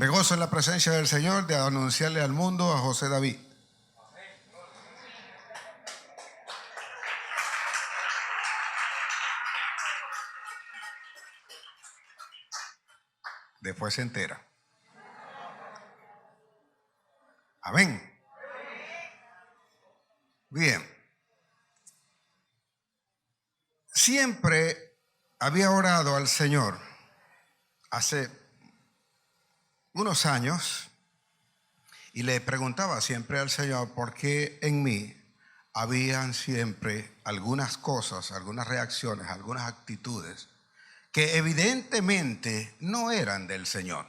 Me gozo en la presencia del Señor de anunciarle al mundo a José David. Después se entera. Amén. Bien. Siempre había orado al Señor hace unos años y le preguntaba siempre al Señor por qué en mí habían siempre algunas cosas, algunas reacciones, algunas actitudes que evidentemente no eran del Señor.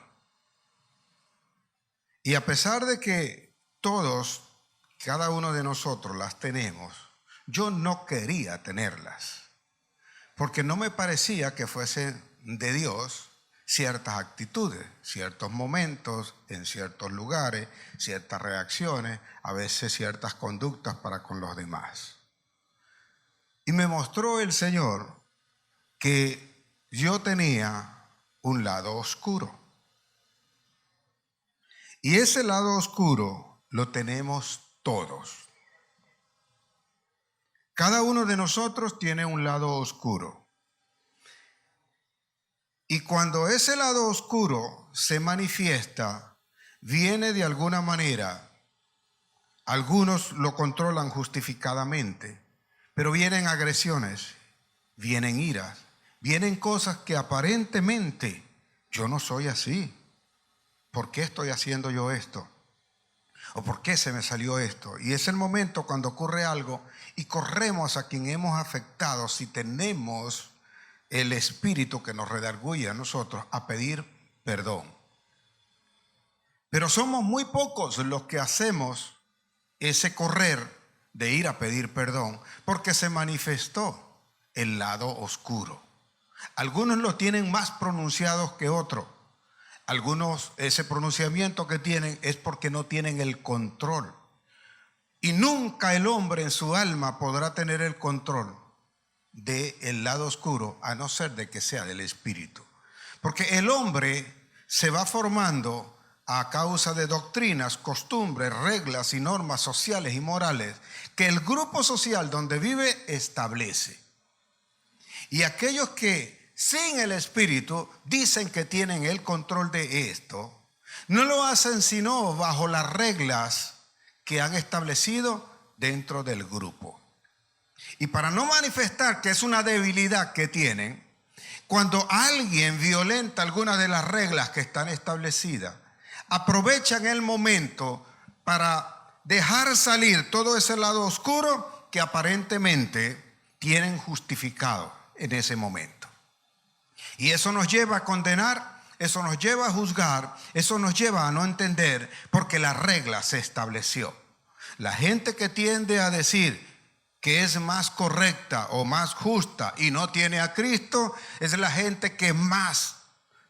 Y a pesar de que todos, cada uno de nosotros las tenemos, yo no quería tenerlas, porque no me parecía que fuesen de Dios ciertas actitudes, ciertos momentos, en ciertos lugares, ciertas reacciones, a veces ciertas conductas para con los demás. Y me mostró el Señor que yo tenía un lado oscuro. Y ese lado oscuro lo tenemos todos. Cada uno de nosotros tiene un lado oscuro. Y cuando ese lado oscuro se manifiesta, viene de alguna manera. Algunos lo controlan justificadamente, pero vienen agresiones, vienen iras, vienen cosas que aparentemente yo no soy así. ¿Por qué estoy haciendo yo esto? ¿O por qué se me salió esto? Y es el momento cuando ocurre algo y corremos a quien hemos afectado, si tenemos el espíritu que nos redarguye a nosotros, a pedir perdón. Pero somos muy pocos los que hacemos ese correr de ir a pedir perdón, porque se manifestó el lado oscuro. Algunos lo tienen más pronunciados que otros. Algunos, ese pronunciamiento que tienen es porque no tienen el control. Y nunca el hombre en su alma podrá tener el control del lado oscuro, a no ser de que sea del espíritu. Porque el hombre se va formando a causa de doctrinas, costumbres, reglas y normas sociales y morales que el grupo social donde vive establece. Y aquellos que sin el Espíritu dicen que tienen el control de esto, no lo hacen sino bajo las reglas que han establecido dentro del grupo. Y para no manifestar que es una debilidad que tienen, cuando alguien violenta alguna de las reglas que están establecidas, aprovechan el momento para dejar salir todo ese lado oscuro que aparentemente tienen justificado en ese momento. Y eso nos lleva a condenar, eso nos lleva a juzgar, eso nos lleva a no entender, porque la regla se estableció. La gente que tiende a decir que es más correcta o más justa y no tiene a Cristo, es la gente que más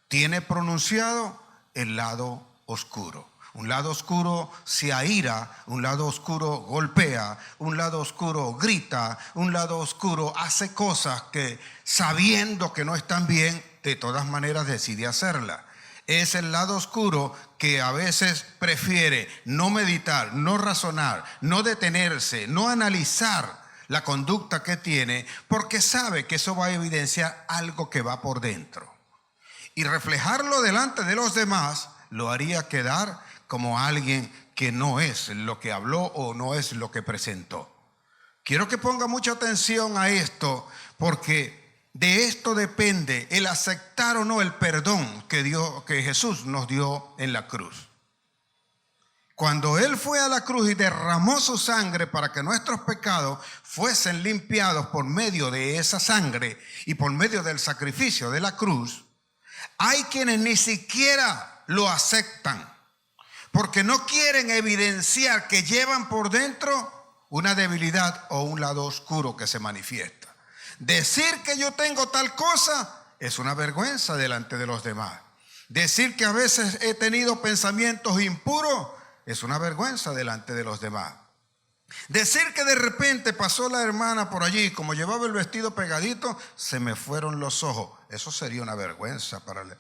tiene pronunciado el lado oscuro. Un lado oscuro se aira, un lado oscuro golpea, un lado oscuro grita, un lado oscuro hace cosas que sabiendo que no están bien, de todas maneras decide hacerlas. Es el lado oscuro que a veces prefiere no meditar, no razonar, no detenerse, no analizar la conducta que tiene, porque sabe que eso va a evidenciar algo que va por dentro. Y reflejarlo delante de los demás lo haría quedar como alguien que no es lo que habló o no es lo que presentó. Quiero que ponga mucha atención a esto, porque de esto depende el aceptar o no el perdón que Jesús nos dio en la cruz. Cuando Él fue a la cruz y derramó su sangre para que nuestros pecados fuesen limpiados por medio de esa sangre y por medio del sacrificio de la cruz, hay quienes ni siquiera lo aceptan porque no quieren evidenciar que llevan por dentro una debilidad o un lado oscuro que se manifiesta. Decir que yo tengo tal cosa es una vergüenza delante de los demás. Decir que a veces he tenido pensamientos impuros es una vergüenza delante de los demás. Decir que de repente pasó la hermana por allí, como llevaba el vestido pegadito, se me fueron los ojos. Eso sería una vergüenza para él.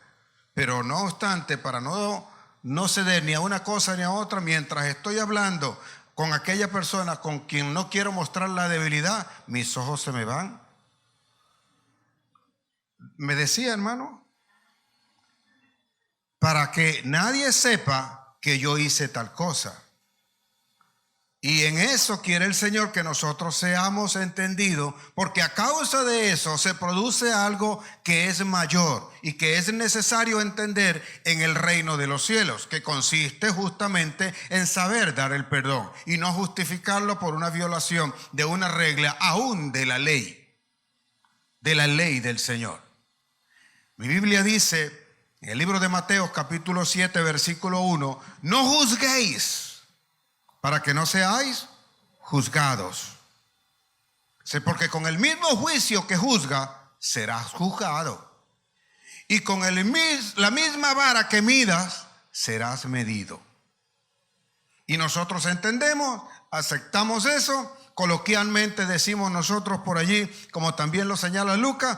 Pero no obstante, para no no ceder ni a una cosa ni a otra mientras estoy hablando con aquella persona con quien no quiero mostrar la debilidad, mis ojos se me van. Me decía, hermano, para que nadie sepa que yo hice tal cosa. Y en eso quiere el Señor que nosotros seamos entendidos, porque a causa de eso se produce algo que es mayor y que es necesario entender en el reino de los cielos, que consiste justamente en saber dar el perdón y no justificarlo por una violación de una regla aún de la ley del Señor. Mi Biblia dice en el libro de Mateo capítulo 7 versículo 1, no juzguéis para que no seáis juzgados. Porque con el mismo juicio que juzga, serás juzgado. Y con la misma vara que midas, serás medido. Y nosotros entendemos, aceptamos eso. Coloquialmente decimos nosotros por allí, como también lo señala Lucas,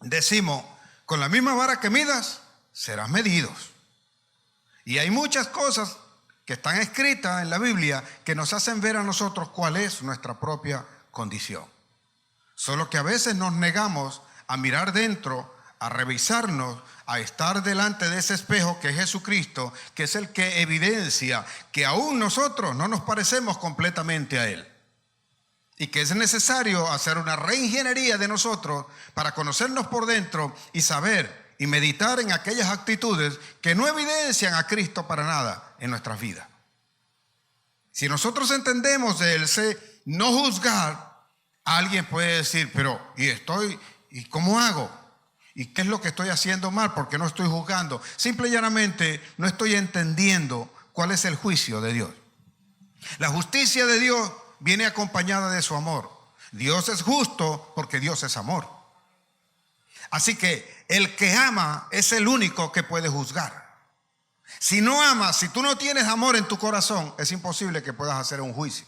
decimos, con la misma vara que midas, serás medidos. Y hay muchas cosas que están escritas en la Biblia que nos hacen ver a nosotros cuál es nuestra propia condición. Solo que a veces nos negamos a mirar dentro, a revisarnos, a estar delante de ese espejo que es Jesucristo, que es el que evidencia que aún nosotros no nos parecemos completamente a Él. Y que es necesario hacer una reingeniería de nosotros para conocernos por dentro y saber y meditar en aquellas actitudes que no evidencian a Cristo para nada en nuestras vidas. Si nosotros entendemos el no juzgar, alguien puede decir, pero ¿y cómo hago? ¿Y qué es lo que estoy haciendo mal? ¿Por qué no estoy juzgando? Simple y llanamente no estoy entendiendo cuál es el juicio de Dios. La justicia de Dios viene acompañada de su amor. Dios es justo porque Dios es amor. Así que el que ama es el único que puede juzgar. Si no amas, si tú no tienes amor en tu corazón, es imposible que puedas hacer un juicio,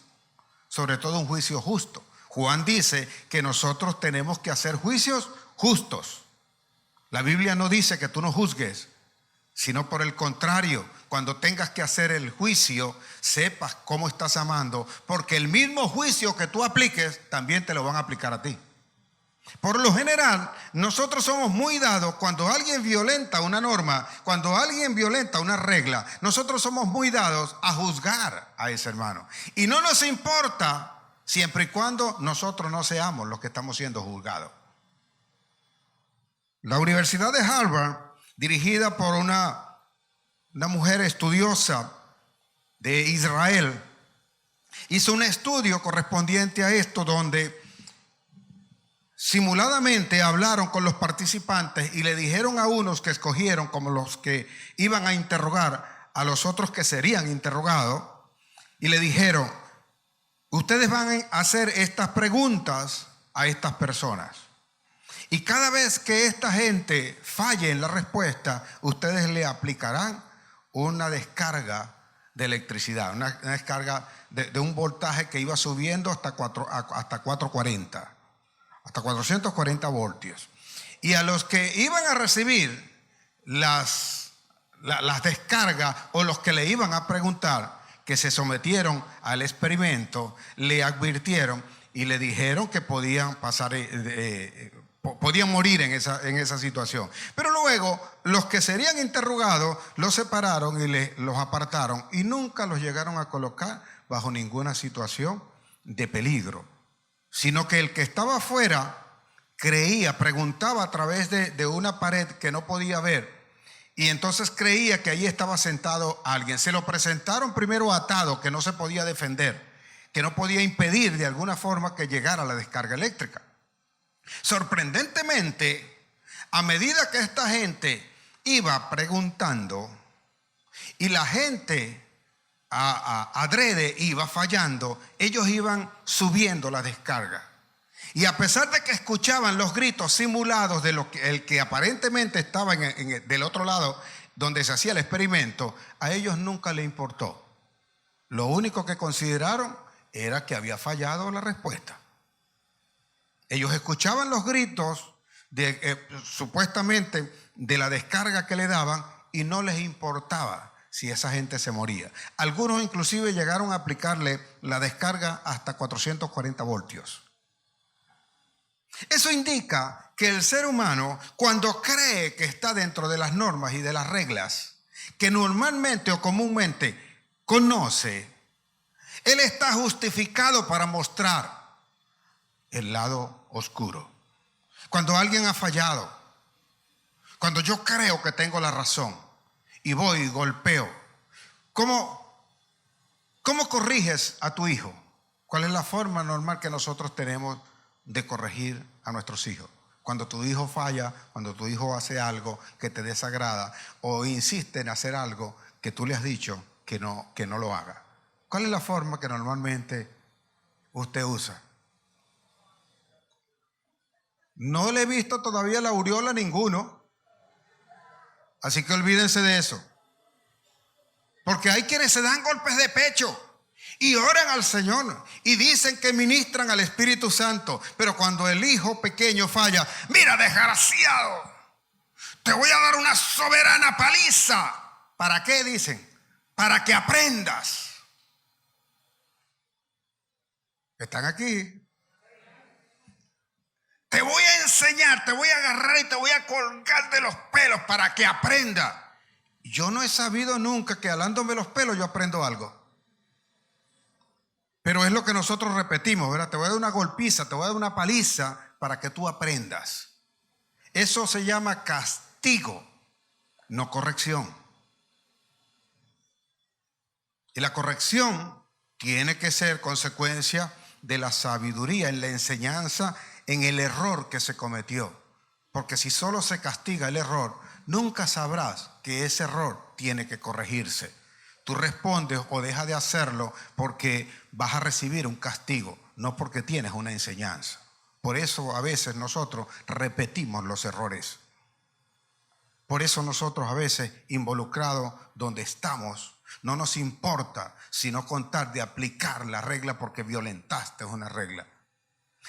sobre todo un juicio justo. Juan dice que nosotros tenemos que hacer juicios justos. La Biblia no dice que tú no juzgues, sino por el contrario, cuando tengas que hacer el juicio, sepas cómo estás amando, porque el mismo juicio que tú apliques, también te lo van a aplicar a ti. Por lo general, nosotros somos muy dados cuando alguien violenta una norma, cuando alguien violenta una regla, nosotros somos muy dados a juzgar a ese hermano. Y no nos importa siempre y cuando nosotros no seamos los que estamos siendo juzgados. La Universidad de Harvard, dirigida por una mujer estudiosa de Israel, hizo un estudio correspondiente a esto donde simuladamente hablaron con los participantes y le dijeron a unos que escogieron como los que iban a interrogar a los otros que serían interrogados, y le dijeron, ustedes van a hacer estas preguntas a estas personas y cada vez que esta gente falle en la respuesta, ustedes le aplicarán una descarga de electricidad, una descarga de un voltaje que iba subiendo hasta 440. Hasta 440 voltios. Y a los que iban a recibir las descargas o los que le iban a preguntar, que se sometieron al experimento, le advirtieron y le dijeron que podían podían morir en esa situación. Pero luego los que serían interrogados los separaron y los apartaron y nunca los llegaron a colocar bajo ninguna situación de peligro, sino que el que estaba afuera preguntaba a través de una pared que no podía ver, y entonces creía que allí estaba sentado alguien. Se lo presentaron primero atado, que no se podía defender, que no podía impedir de alguna forma que llegara la descarga eléctrica. Sorprendentemente, a medida que esta gente iba preguntando y la gente adrede iba fallando, ellos iban subiendo la descarga. Y a pesar de que escuchaban los gritos simulados de el que aparentemente estaba del otro lado donde se hacía el experimento, a ellos nunca les importó. Lo único que consideraron era que había fallado la respuesta. Ellos escuchaban los gritos supuestamente de la descarga que le daban y no les importaba si esa gente se moría. Algunos inclusive llegaron a aplicarle la descarga hasta 440 voltios. Eso indica que el ser humano, cuando cree que está dentro de las normas y de las reglas que normalmente o comúnmente conoce, él está justificado para mostrar el lado oscuro. Cuando alguien ha fallado, cuando yo creo que tengo la razón y voy y golpeo, ¿cómo corriges a tu hijo? ¿Cuál es la forma normal que nosotros tenemos de corregir a nuestros hijos? Cuando tu hijo falla, cuando tu hijo hace algo que te desagrada o insiste en hacer algo que tú le has dicho que no lo haga. ¿Cuál es la forma que normalmente usted usa? No le he visto todavía la aureola a ninguno. Así que olvídense de eso. Porque hay quienes se dan golpes de pecho y oran al Señor y dicen que ministran al Espíritu Santo. Pero cuando el hijo pequeño falla, mira, desgraciado, te voy a dar una soberana paliza. ¿Para qué? Dicen, para que aprendas. Están aquí. Te voy a enseñar, te voy a agarrar y te voy a colgar de los pelos para que aprenda. Yo no he sabido nunca que alándome los pelos yo aprendo algo. Pero es lo que nosotros repetimos, ¿verdad? Te voy a dar una golpiza, te voy a dar una paliza para que tú aprendas. Eso se llama castigo, no corrección. Y la corrección tiene que ser consecuencia de la sabiduría en la enseñanza, en el error que se cometió. Porque si solo se castiga el error, nunca sabrás que ese error tiene que corregirse. Tú respondes o dejas de hacerlo porque vas a recibir un castigo, no porque tienes una enseñanza. Por eso a veces nosotros repetimos los errores. Por eso nosotros a veces involucrados donde estamos, no nos importa sino contar de aplicar la regla porque violentaste una regla.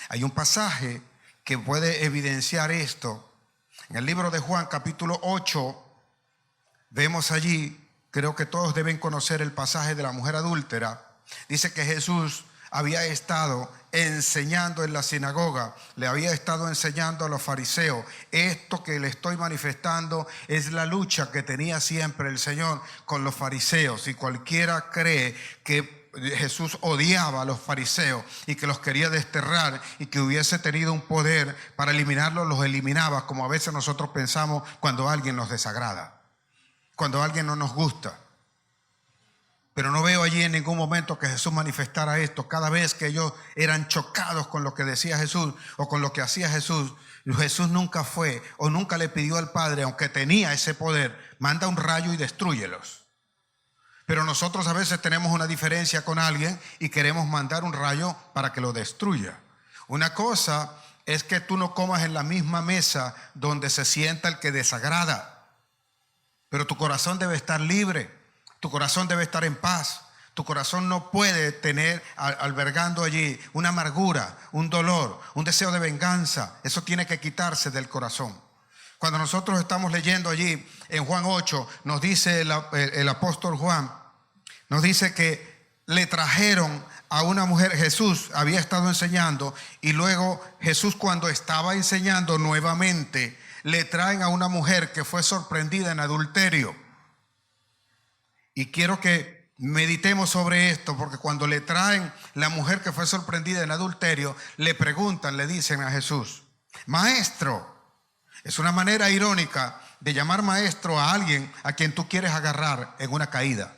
Hay un pasaje que puede evidenciar esto. En el libro de Juan, capítulo 8, vemos allí, creo que todos deben conocer el pasaje de la mujer adúltera. Dice que Jesús había estado enseñando en la sinagoga, le había estado enseñando a los fariseos. Esto que le estoy manifestando es la lucha que tenía siempre el Señor con los fariseos. Y cualquiera cree que Jesús odiaba a los fariseos y que los quería desterrar y que hubiese tenido un poder para eliminarlos, los eliminaba, como a veces nosotros pensamos cuando alguien nos desagrada, cuando alguien no nos gusta. Pero no veo allí en ningún momento que Jesús manifestara esto. Cada vez que ellos eran chocados con lo que decía Jesús o con lo que hacía Jesús, Jesús nunca fue o nunca le pidió al Padre, aunque tenía ese poder, manda un rayo y destrúyelos. Pero nosotros a veces tenemos una diferencia con alguien y queremos mandar un rayo para que lo destruya. Una cosa es que tú no comas en la misma mesa donde se sienta el que desagrada, pero tu corazón debe estar libre. Tu corazón debe estar en paz. Tu corazón no puede tener albergando allí una amargura, un dolor, un deseo de venganza. Eso tiene que quitarse del corazón. Cuando nosotros estamos leyendo allí en Juan 8, nos dice el apóstol Juan, nos dice que le trajeron a una mujer. Jesús había estado enseñando y luego Jesús, cuando estaba enseñando nuevamente, le traen a una mujer que fue sorprendida en adulterio. Y quiero que meditemos sobre esto, porque cuando le traen la mujer que fue sorprendida en adulterio, le preguntan, le dicen a Jesús, maestro. Es una manera irónica de llamar maestro a alguien a quien tú quieres agarrar en una caída,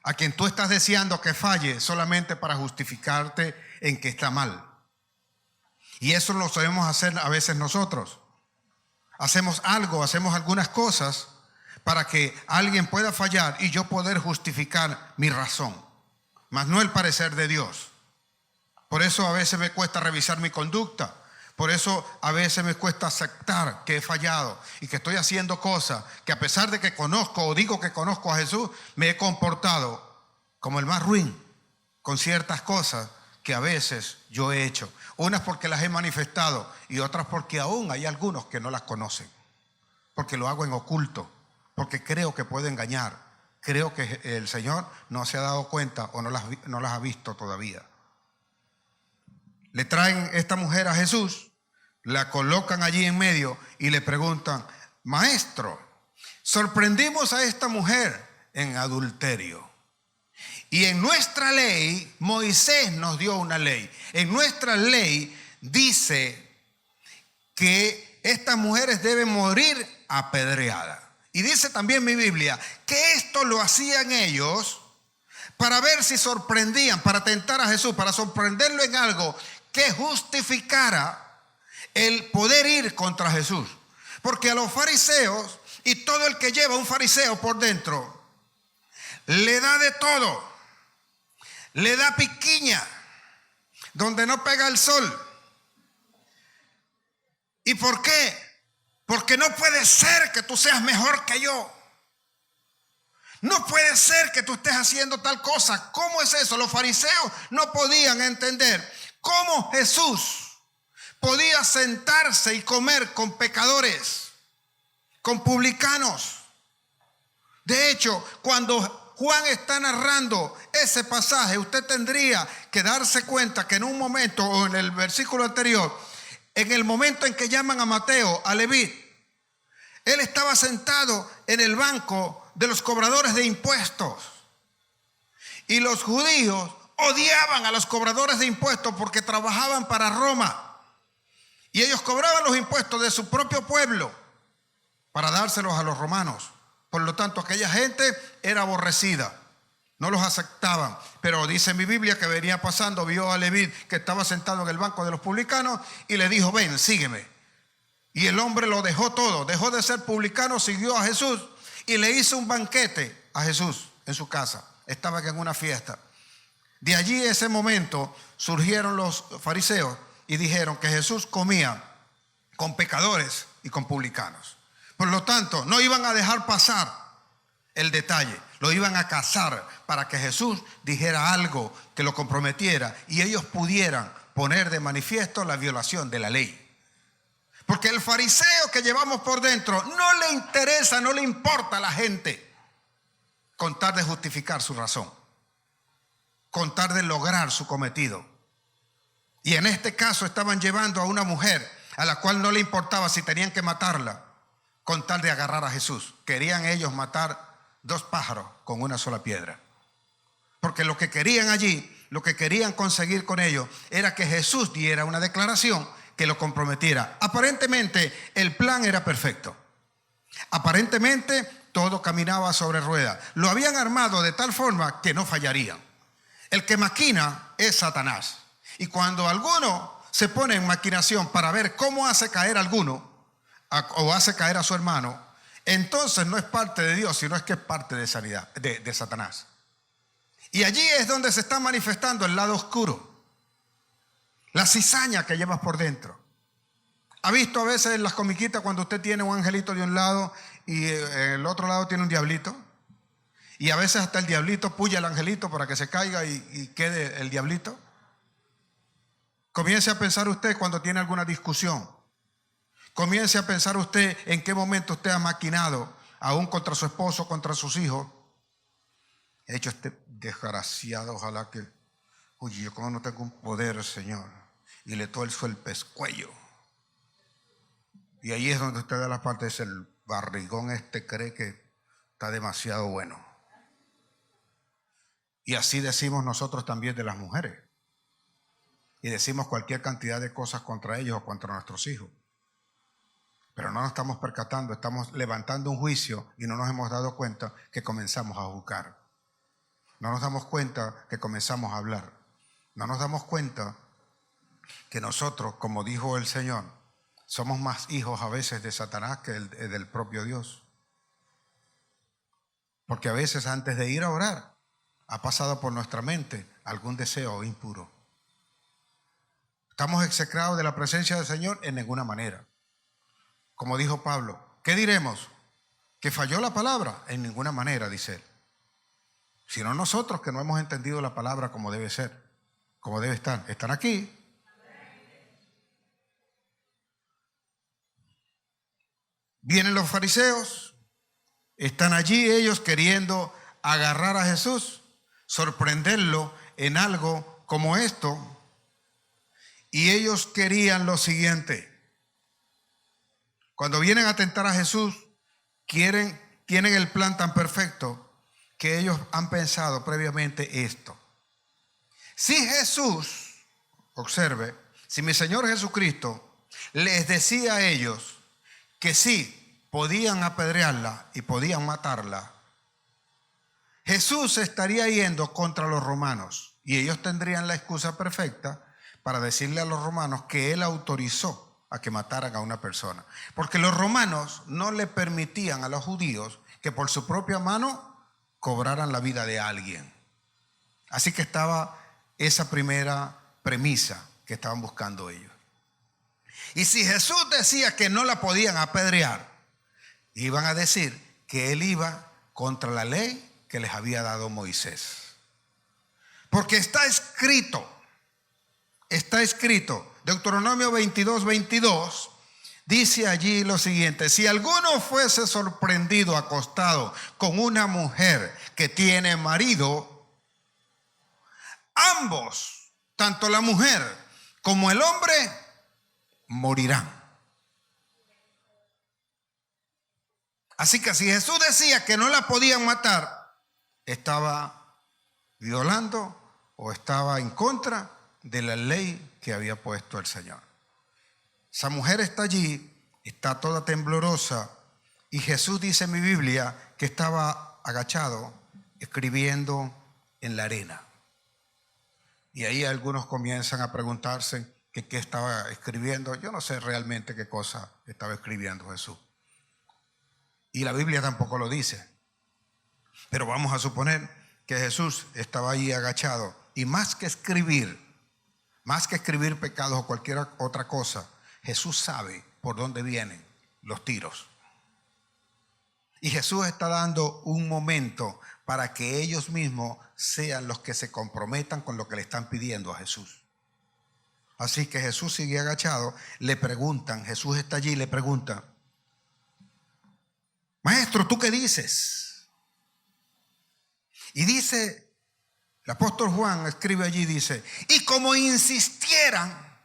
a quien tú estás deseando que falle solamente para justificarte en que está mal. Y eso lo sabemos hacer a veces nosotros. Hacemos algo, hacemos algunas cosas para que alguien pueda fallar y yo poder justificar mi razón, mas no el parecer de Dios. Por eso a veces me cuesta revisar mi conducta. Por eso a veces me cuesta aceptar que he fallado y que estoy haciendo cosas que, a pesar de que conozco o digo que conozco a Jesús, me he comportado como el más ruin con ciertas cosas que a veces yo he hecho. Unas porque las he manifestado y otras porque aún hay algunos que no las conocen, porque lo hago en oculto. porque creo que puedo engañar. Creo que el Señor no se ha dado cuenta o no las ha visto todavía. Le traen esta mujer a Jesús, la colocan allí en medio y le preguntan: Maestro, sorprendimos a esta mujer en adulterio. Y en nuestra ley, Moisés nos dio una ley. En nuestra ley dice que estas mujeres deben morir apedreadas. Y dice también mi Biblia que esto lo hacían ellos para ver si sorprendían, para tentar a Jesús, para sorprenderlo en algo que justificara el poder ir contra Jesús. Porque a los fariseos, y todo el que lleva un fariseo por dentro, le da de todo. Le da piquiña donde no pega el sol. ¿Y por qué? Porque no puede ser que tú seas mejor que yo. No puede ser que tú estés haciendo tal cosa. ¿Cómo es eso? Los fariseos no podían entender cómo Jesús podía sentarse y comer con pecadores, con publicanos. De hecho, cuando Juan está narrando ese pasaje, usted tendría que darse cuenta que en un momento, o en el versículo anterior, en el momento en que llaman a Mateo, a Leví, él estaba sentado en el banco de los cobradores de impuestos. Y los judíos odiaban a los cobradores de impuestos porque trabajaban para Roma. Y ellos cobraban los impuestos de su propio pueblo para dárselos a los romanos. Por lo tanto, aquella gente era aborrecida. No los aceptaban. Pero dice mi Biblia que venía pasando, vio a Leví que estaba sentado en el banco de los publicanos y le dijo: ven, sígueme. Y el hombre lo dejó todo, dejó de ser publicano, siguió a Jesús y le hizo un banquete a Jesús en su casa. Estaba en una fiesta. De allí, ese momento, surgieron los fariseos y dijeron que Jesús comía con pecadores y con publicanos. Por lo tanto, no iban a dejar pasar el detalle, lo iban a cazar para que Jesús dijera algo que lo comprometiera y ellos pudieran poner de manifiesto la violación de la ley. Porque el fariseo que llevamos por dentro no le interesa, no le importa a la gente con tal de justificar su razón, con tal de lograr su cometido. Y en este caso estaban llevando a una mujer a la cual no le importaba si tenían que matarla con tal de agarrar a Jesús. Querían ellos matar 2 pájaros con una sola piedra. Porque lo que querían allí, lo que querían conseguir con ellos, era que Jesús diera una declaración que lo comprometiera. Aparentemente el plan era perfecto. Aparentemente todo caminaba sobre ruedas. Lo habían armado de tal forma que no fallarían. El que maquina es Satanás. Y cuando alguno se pone en maquinación para ver cómo hace caer a alguno o hace caer a su hermano, entonces no es parte de Dios, sino es que es parte de Satanás. Y allí es donde se está manifestando el lado oscuro. La cizaña que llevas por dentro. ¿Ha visto a veces en las comiquitas cuando usted tiene un angelito de un lado y el otro lado tiene un diablito? Y a veces hasta el diablito puya al angelito para que se caiga y quede el diablito. Comience a pensar usted cuando tiene alguna discusión. Comience a pensar usted en qué momento usted ha maquinado, aún contra su esposo, contra sus hijos. He hecho este desgraciado, ojalá que, oye, yo como no tengo un poder, Señor, y le tuerzo el pescuello. Y ahí es donde usted da la parte, es el barrigón cree que está demasiado bueno. Y así decimos nosotros también de las mujeres. Y decimos cualquier cantidad de cosas contra ellos o contra nuestros hijos. Pero no nos estamos percatando, estamos levantando un juicio y no nos hemos dado cuenta que comenzamos a juzgar. No nos damos cuenta que comenzamos a hablar. No nos damos cuenta que nosotros, como dijo el Señor, somos más hijos a veces de Satanás que del propio Dios. Porque a veces antes de ir a orar, ha pasado por nuestra mente algún deseo impuro. ¿Estamos execrados de la presencia del Señor? En ninguna manera. Como dijo Pablo, ¿qué diremos? ¿Que falló la palabra? En ninguna manera, dice él. Sino nosotros que no hemos entendido la palabra como debe ser, como debe estar. ¿Están aquí? Vienen los fariseos Están allí ellos queriendo agarrar a Jesús, sorprenderlo en algo como esto. Y ellos querían lo siguiente. Cuando vienen a tentar a Jesús, tienen el plan tan perfecto que ellos han pensado previamente esto. Si Jesús, observe, si mi Señor Jesucristo les decía a ellos que sí, podían apedrearla y podían matarla, Jesús estaría yendo contra los romanos y ellos tendrían la excusa perfecta para decirle a los romanos que Él autorizó a que mataran a una persona. Porque los romanos no le permitían a los judíos que por su propia mano cobraran la vida de alguien. Así que estaba esa primera premisa que estaban buscando ellos. Y si Jesús decía que no la podían apedrear, iban a decir que Él iba contra la ley que les había dado Moisés. Porque está escrito, Deuteronomio 22:22, dice allí lo siguiente: si alguno fuese sorprendido acostado con una mujer que tiene marido, ambos, tanto la mujer como el hombre, morirán. Así que si Jesús decía que no la podían matar, estaba violando o estaba en contra de la ley que había puesto el Señor. Esa mujer está allí, está toda temblorosa, y Jesús dice en mi Biblia que estaba agachado escribiendo en la arena. Y ahí algunos comienzan a preguntarse que qué estaba escribiendo. Yo no sé realmente qué cosa estaba escribiendo Jesús. Y la Biblia tampoco lo dice. Pero vamos a suponer que Jesús estaba ahí agachado, y más que escribir pecados o cualquier otra cosa, Jesús sabe por dónde vienen los tiros. Y Jesús está dando un momento para que ellos mismos sean los que se comprometan con lo que le están pidiendo a Jesús. Así que Jesús sigue agachado, le preguntan, Jesús está allí y le pregunta: Maestro, ¿tú qué dices? Y dice, el apóstol Juan escribe allí, dice: y como insistieran,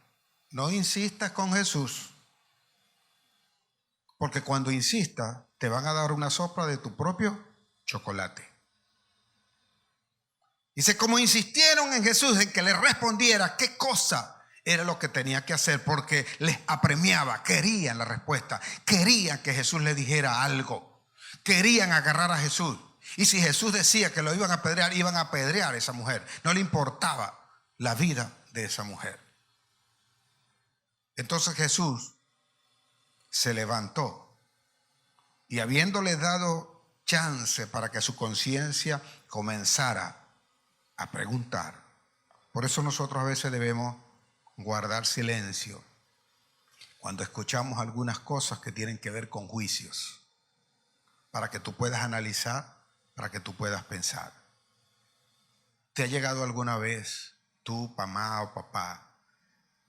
no insistas con Jesús, porque cuando insistas te van a dar una sopla de tu propio chocolate. Dice, como insistieron en Jesús en que le respondiera qué cosa era lo que tenía que hacer, porque les apremiaba, querían la respuesta, querían que Jesús le dijera algo, querían agarrar a Jesús. Y si Jesús decía que lo iban a apedrear a esa mujer. No le importaba la vida de esa mujer. Entonces Jesús se levantó y, habiéndole dado chance para que su conciencia comenzara a preguntar. Por eso nosotros a veces debemos guardar silencio cuando escuchamos algunas cosas que tienen que ver con juicios, para que tú puedas analizar, para que tú puedas pensar. ¿Te ha llegado alguna vez tú, mamá o papá,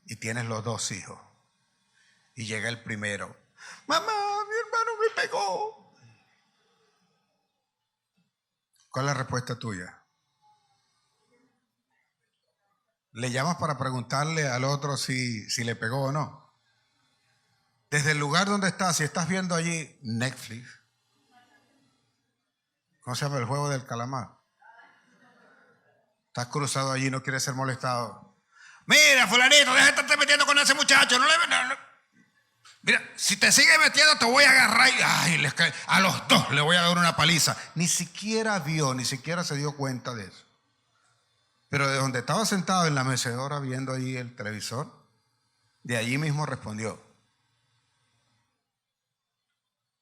y tienes los dos hijos, y llega el primero: mamá, mi hermano me pegó? ¿Cuál es la respuesta tuya? ¿Le llamas para preguntarle al otro si le pegó o no? Desde el lugar donde estás, si estás viendo allí Netflix, ¿cómo se llama el juego del calamar? Estás cruzado allí, no quieres ser molestado. Mira, fulanito, deja de estarte metiendo con ese muchacho. No. Mira, si te sigue metiendo te voy a agarrar y a los dos le voy a dar una paliza. Ni siquiera vio, ni siquiera se dio cuenta de eso. Pero de donde estaba sentado en la mecedora viendo ahí el televisor, de allí mismo respondió.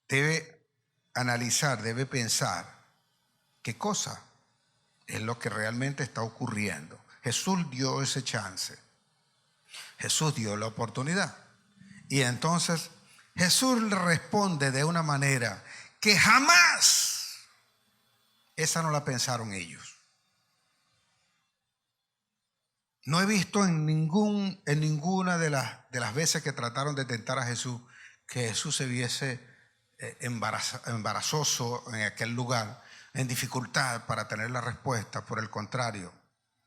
Debe analizar, debe pensar qué cosa es lo que realmente está ocurriendo. Jesús dio ese chance. Jesús dio la oportunidad. Y entonces Jesús le responde de una manera que jamás esa no la pensaron ellos. No he visto en ninguna de las veces que trataron de tentar a Jesús que Jesús se viese embarazoso en aquel lugar, en dificultad para tener la respuesta. Por el contrario,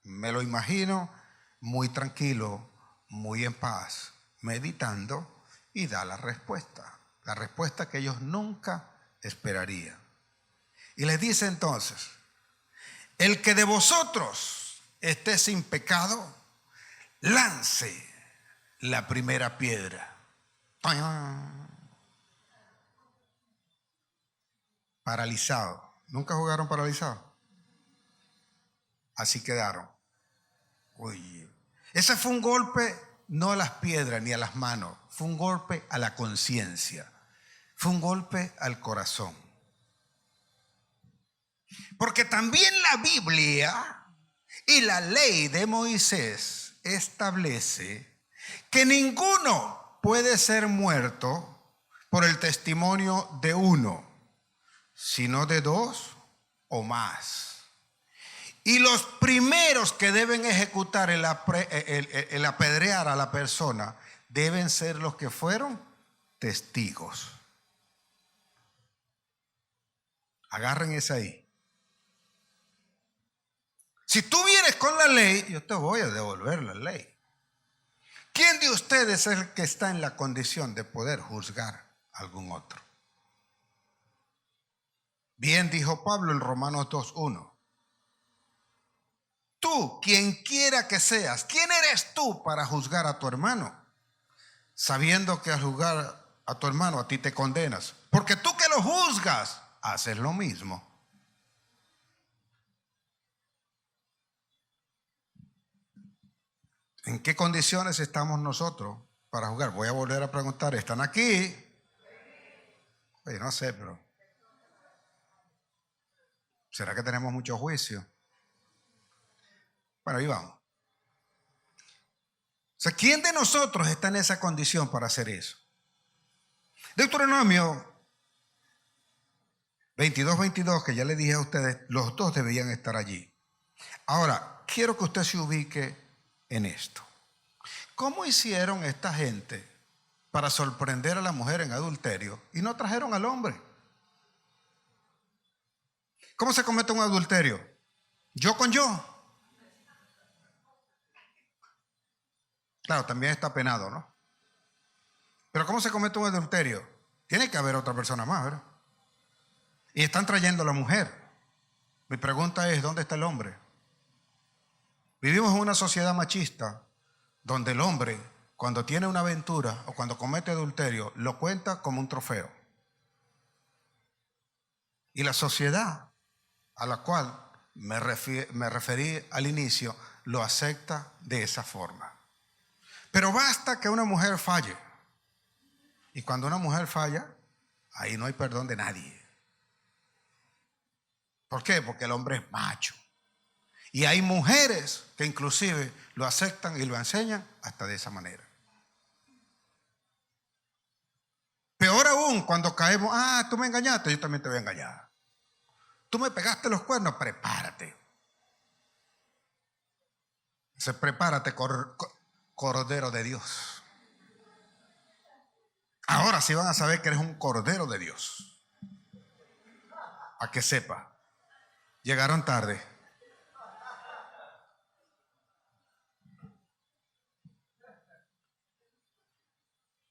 me lo imagino muy tranquilo, muy en paz, meditando, y da la respuesta que ellos nunca esperarían. Y les dice entonces: el que de vosotros esté sin pecado, lance la primera piedra. Paralizado. ¿Nunca jugaron paralizado? Así quedaron. Uy. Ese fue un golpe no a las piedras ni a las manos, fue un golpe a la conciencia, fue un golpe al corazón. Porque también la Biblia y la ley de Moisés establece que ninguno puede ser muerto por el testimonio de uno, sino de dos o más. Y los primeros que deben ejecutar el apedrear a la persona deben ser los que fueron testigos. Agarren ese ahí. Si tú vienes con la ley, yo te voy a devolver la ley. ¿Quién de ustedes es el que está en la condición de poder juzgar a algún otro? Bien dijo Pablo en Romanos 2:1. Tú, quien quiera que seas, ¿quién eres tú para juzgar a tu hermano? Sabiendo que al juzgar a tu hermano a ti te condenas. Porque tú que lo juzgas, haces lo mismo. ¿En qué condiciones estamos nosotros para juzgar? Voy a volver a preguntar, ¿están aquí? Oye, no sé, pero ¿será que tenemos mucho juicio? Bueno, ahí vamos. O sea, ¿quién de nosotros está en esa condición para hacer eso? Deuteronomio 22:22, que ya le dije a ustedes, los dos debían estar allí. Ahora, quiero que usted se ubique en esto. ¿Cómo hicieron esta gente para sorprender a la mujer en adulterio y no trajeron al hombre? ¿Cómo se comete un adulterio? Yo con yo. Claro, también está penado, ¿no? Pero ¿cómo se comete un adulterio? Tiene que haber otra persona más, ¿verdad? Y están trayendo a la mujer. Mi pregunta es, ¿dónde está el hombre? Vivimos en una sociedad machista donde el hombre, cuando tiene una aventura o cuando comete adulterio, lo cuenta como un trofeo. Y la sociedad a la cual me referí al inicio lo acepta de esa forma. Pero basta que una mujer falle. Y cuando una mujer falla, ahí no hay perdón de nadie. ¿Por qué? Porque el hombre es macho. Y hay mujeres que inclusive lo aceptan y lo enseñan hasta de esa manera. Peor aún cuando caemos, tú me engañaste, yo también te voy a engañar. Tú me pegaste los cuernos, prepárate. Prepárate, Cordero de Dios. Ahora sí van a saber que eres un Cordero de Dios. A que sepa. Llegaron tarde.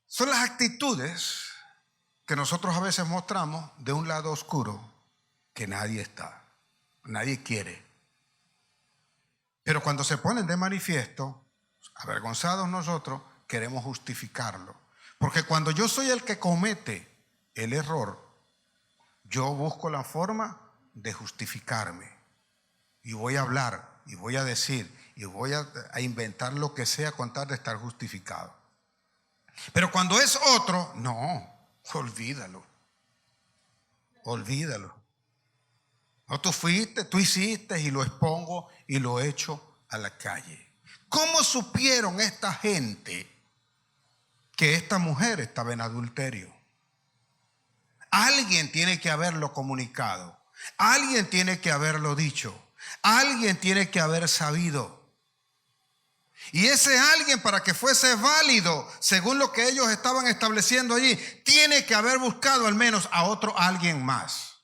Son las actitudes que nosotros a veces mostramos de un lado oscuro que nadie está, nadie quiere. Pero cuando se ponen de manifiesto, avergonzados nosotros, queremos justificarlo. Porque cuando yo soy el que comete el error, yo busco la forma de justificarme. Y voy a hablar, y voy a decir, y voy a inventar lo que sea con tal de estar justificado. Pero cuando es otro, no, olvídalo. Olvídalo. No, tú fuiste, tú hiciste y lo expongo y lo echo a la calle. ¿Cómo supieron esta gente que esta mujer estaba en adulterio? Alguien tiene que haberlo comunicado. Alguien tiene que haberlo dicho. Alguien tiene que haber sabido. Y ese alguien, para que fuese válido, según lo que ellos estaban estableciendo allí, tiene que haber buscado al menos a otro alguien más.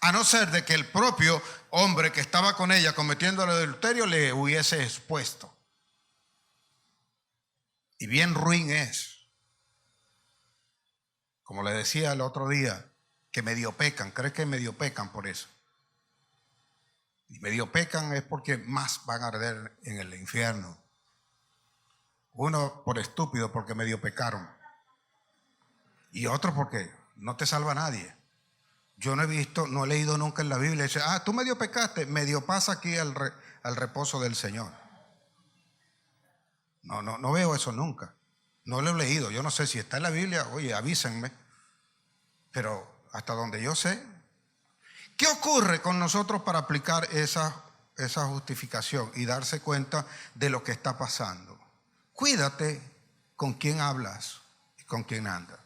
A no ser de que el propio hombre que estaba con ella cometiendo el adulterio le hubiese expuesto. Y bien ruin es. Como le decía el otro día, que medio pecan. ¿Crees que medio pecan por eso? Y medio pecan es porque más van a arder en el infierno. Uno por estúpido, porque medio pecaron. Y otro porque no te salva nadie. Yo no he leído nunca en la Biblia. Dice, tú medio pecaste, medio pasa aquí al reposo del Señor. No veo eso nunca. No lo he leído. Yo no sé si está en la Biblia. Oye, avísenme. Pero hasta donde yo sé. ¿Qué ocurre con nosotros para aplicar esa justificación y darse cuenta de lo que está pasando? Cuídate con quién hablas y con quién andas.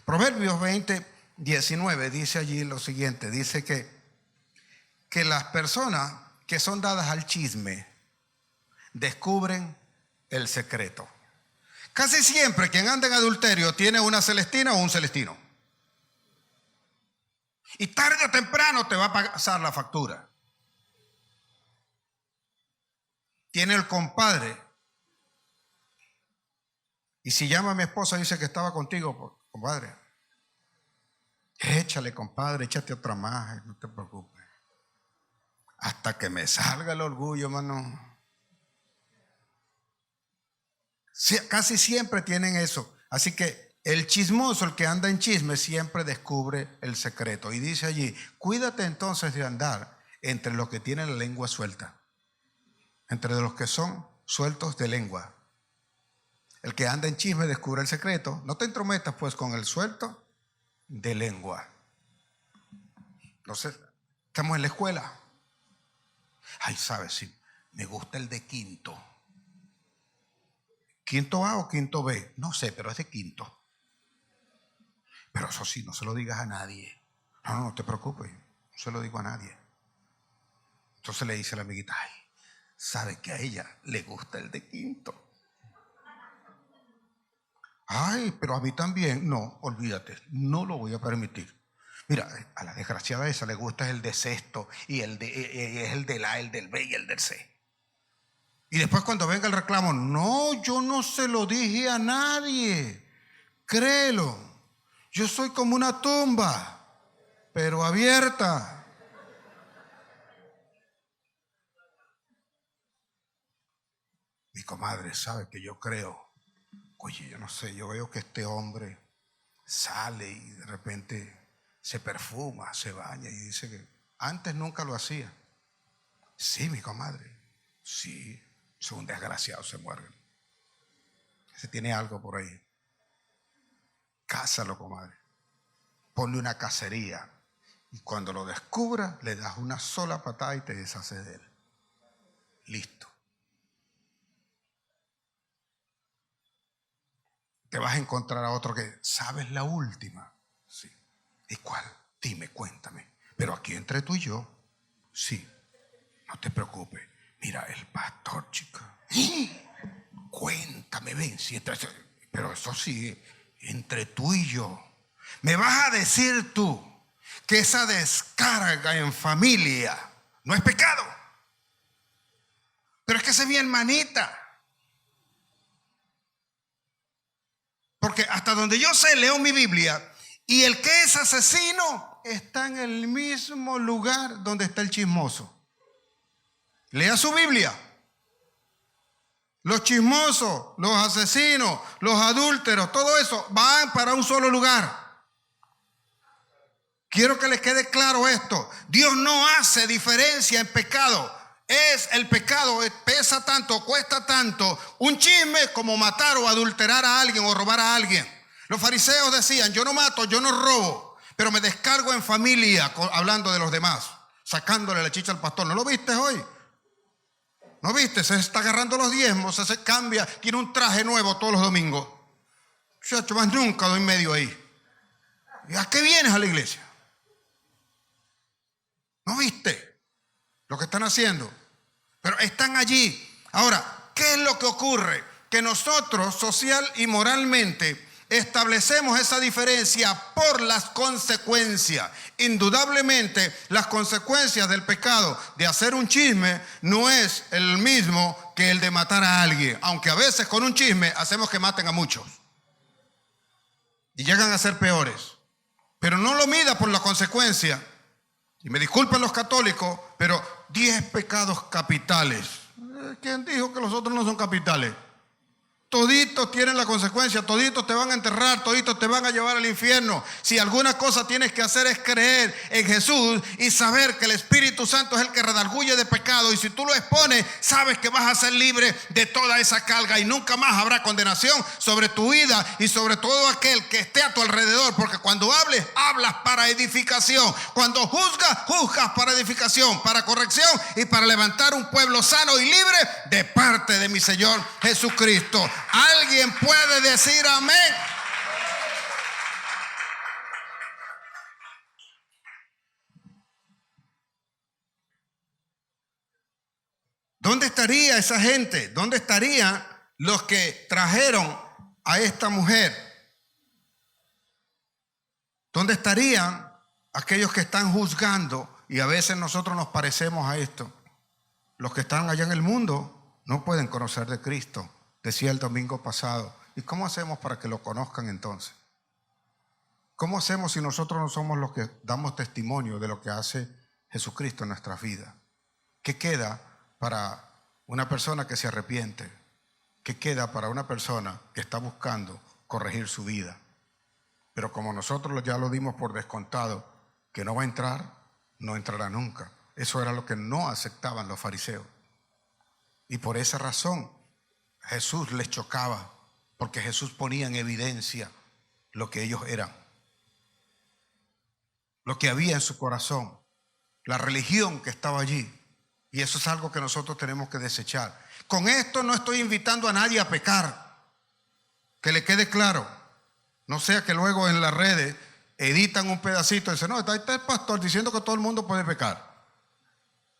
Proverbios 20:19 dice allí lo siguiente. Dice que las personas que son dadas al chisme descubren el secreto. Casi siempre quien anda en adulterio tiene una celestina o un celestino. Y tarde o temprano te va a pasar la factura. Tiene el compadre. Y si llama a mi esposa y dice que estaba contigo, compadre, échale, compadre, échate otra más, no te preocupes. Hasta que me salga el orgullo, hermano. Sí, casi siempre tienen eso. Así que el chismoso, el que anda en chisme, siempre descubre el secreto. Y dice allí, cuídate entonces de andar entre los que tienen la lengua suelta, entre los que son sueltos de lengua. El que anda en chisme descubre el secreto. No te entrometas pues con el suelto de lengua. Entonces, estamos en la escuela. Ay, ¿sabes? Sí, me gusta el de quinto. ¿Quinto A o quinto B? No sé, pero es de quinto. Pero eso sí, no se lo digas a nadie. No te preocupes, no se lo digo a nadie. Entonces le dice a la amiguita, ay, ¿sabe que a ella le gusta el de quinto? Ay, pero a mí también. No, olvídate, no lo voy a permitir. Mira, a la desgraciada esa le gusta el de sexto y es el del A, el del B y el del C. Y después cuando venga el reclamo, no, yo no se lo dije a nadie. Créelo, yo soy como una tumba, pero abierta. Mi comadre sabe que yo creo. Oye, yo no sé, yo veo que este hombre sale y de repente se perfuma, se baña y dice que antes nunca lo hacía. Sí, mi comadre, sí, es un desgraciado, se muere. Se tiene algo por ahí. Cásalo, comadre. Ponle una cacería. Y cuando lo descubra, le das una sola patada y te deshaces de él. Listo. Te vas a encontrar a otro que, ¿sabes la última? Sí. ¿Y cuál? Dime, cuéntame. Pero aquí entre tú y yo, sí. No te preocupes. Mira, el pastor, chica. Cuéntame, ven. Sí, pero eso sí, entre tú y yo. ¿Me vas a decir tú que esa descarga en familia no es pecado? Pero es que esa es mi hermanita. Porque hasta donde yo sé, leo mi Biblia, y el que es asesino está en el mismo lugar donde está el chismoso. Lea su Biblia. Los chismosos, los asesinos, los adúlteros, todo eso van para un solo lugar. Quiero que les quede claro esto. Dios no hace diferencia en pecado. El pecado pesa tanto, cuesta tanto, un chisme como matar o adulterar a alguien o robar a alguien. Los fariseos decían, yo no mato, yo no robo, pero me descargo en familia, hablando de los demás, sacándole la chicha al pastor. ¿No lo viste hoy? ¿No viste? Se está agarrando los diezmos, se cambia, tiene un traje nuevo todos los domingos. Chacho, más nunca doy medio ahí. ¿Y a qué vienes a la iglesia? ¿No viste lo que están haciendo? Pero están allí. Ahora, ¿qué es lo que ocurre? Que nosotros social y moralmente establecemos esa diferencia por las consecuencias. Indudablemente, las consecuencias del pecado de hacer un chisme no es el mismo que el de matar a alguien, aunque a veces con un chisme hacemos que maten a muchos y llegan a ser peores. Pero no lo mida por la consecuencia. Y me disculpen los católicos, pero 10 pecados capitales. ¿Quién dijo que los otros no son capitales? Toditos tienen la consecuencia, toditos te van a enterrar, toditos te van a llevar al infierno. Si alguna cosa tienes que hacer es creer en Jesús y saber que el Espíritu Santo es el que redarguye de pecado. Y si tú lo expones, sabes que vas a ser libre de toda esa carga y nunca más habrá condenación sobre tu vida y sobre todo aquel que esté a tu alrededor. Porque cuando hables, hablas para edificación. Cuando juzgas, juzgas para edificación, para corrección y para levantar un pueblo sano y libre de parte de mi Señor Jesucristo. ¿Alguien puede decir amén? ¿Dónde estaría esa gente? ¿Dónde estarían los que trajeron a esta mujer? ¿Dónde estarían aquellos que están juzgando? Y a veces nosotros nos parecemos a esto. Los que están allá en el mundo no pueden conocer de Cristo. Decía el domingo pasado. ¿Y cómo hacemos para que lo conozcan entonces? ¿Cómo hacemos si nosotros no somos los que damos testimonio de lo que hace Jesucristo en nuestras vidas? ¿Qué queda para una persona que se arrepiente? ¿Qué queda para una persona que está buscando corregir su vida? Pero como nosotros ya lo dimos por descontado, que no va a entrar, no entrará nunca. Eso era lo que no aceptaban los fariseos. Y por esa razón Jesús les chocaba, porque Jesús ponía en evidencia lo que ellos eran, lo que había en su corazón, la religión que estaba allí. Y eso es algo que nosotros tenemos que desechar. Con esto no estoy invitando a nadie a pecar, que le quede claro. No sea que luego en las redes editan un pedacito y dicen, no, está el pastor diciendo que todo el mundo puede pecar.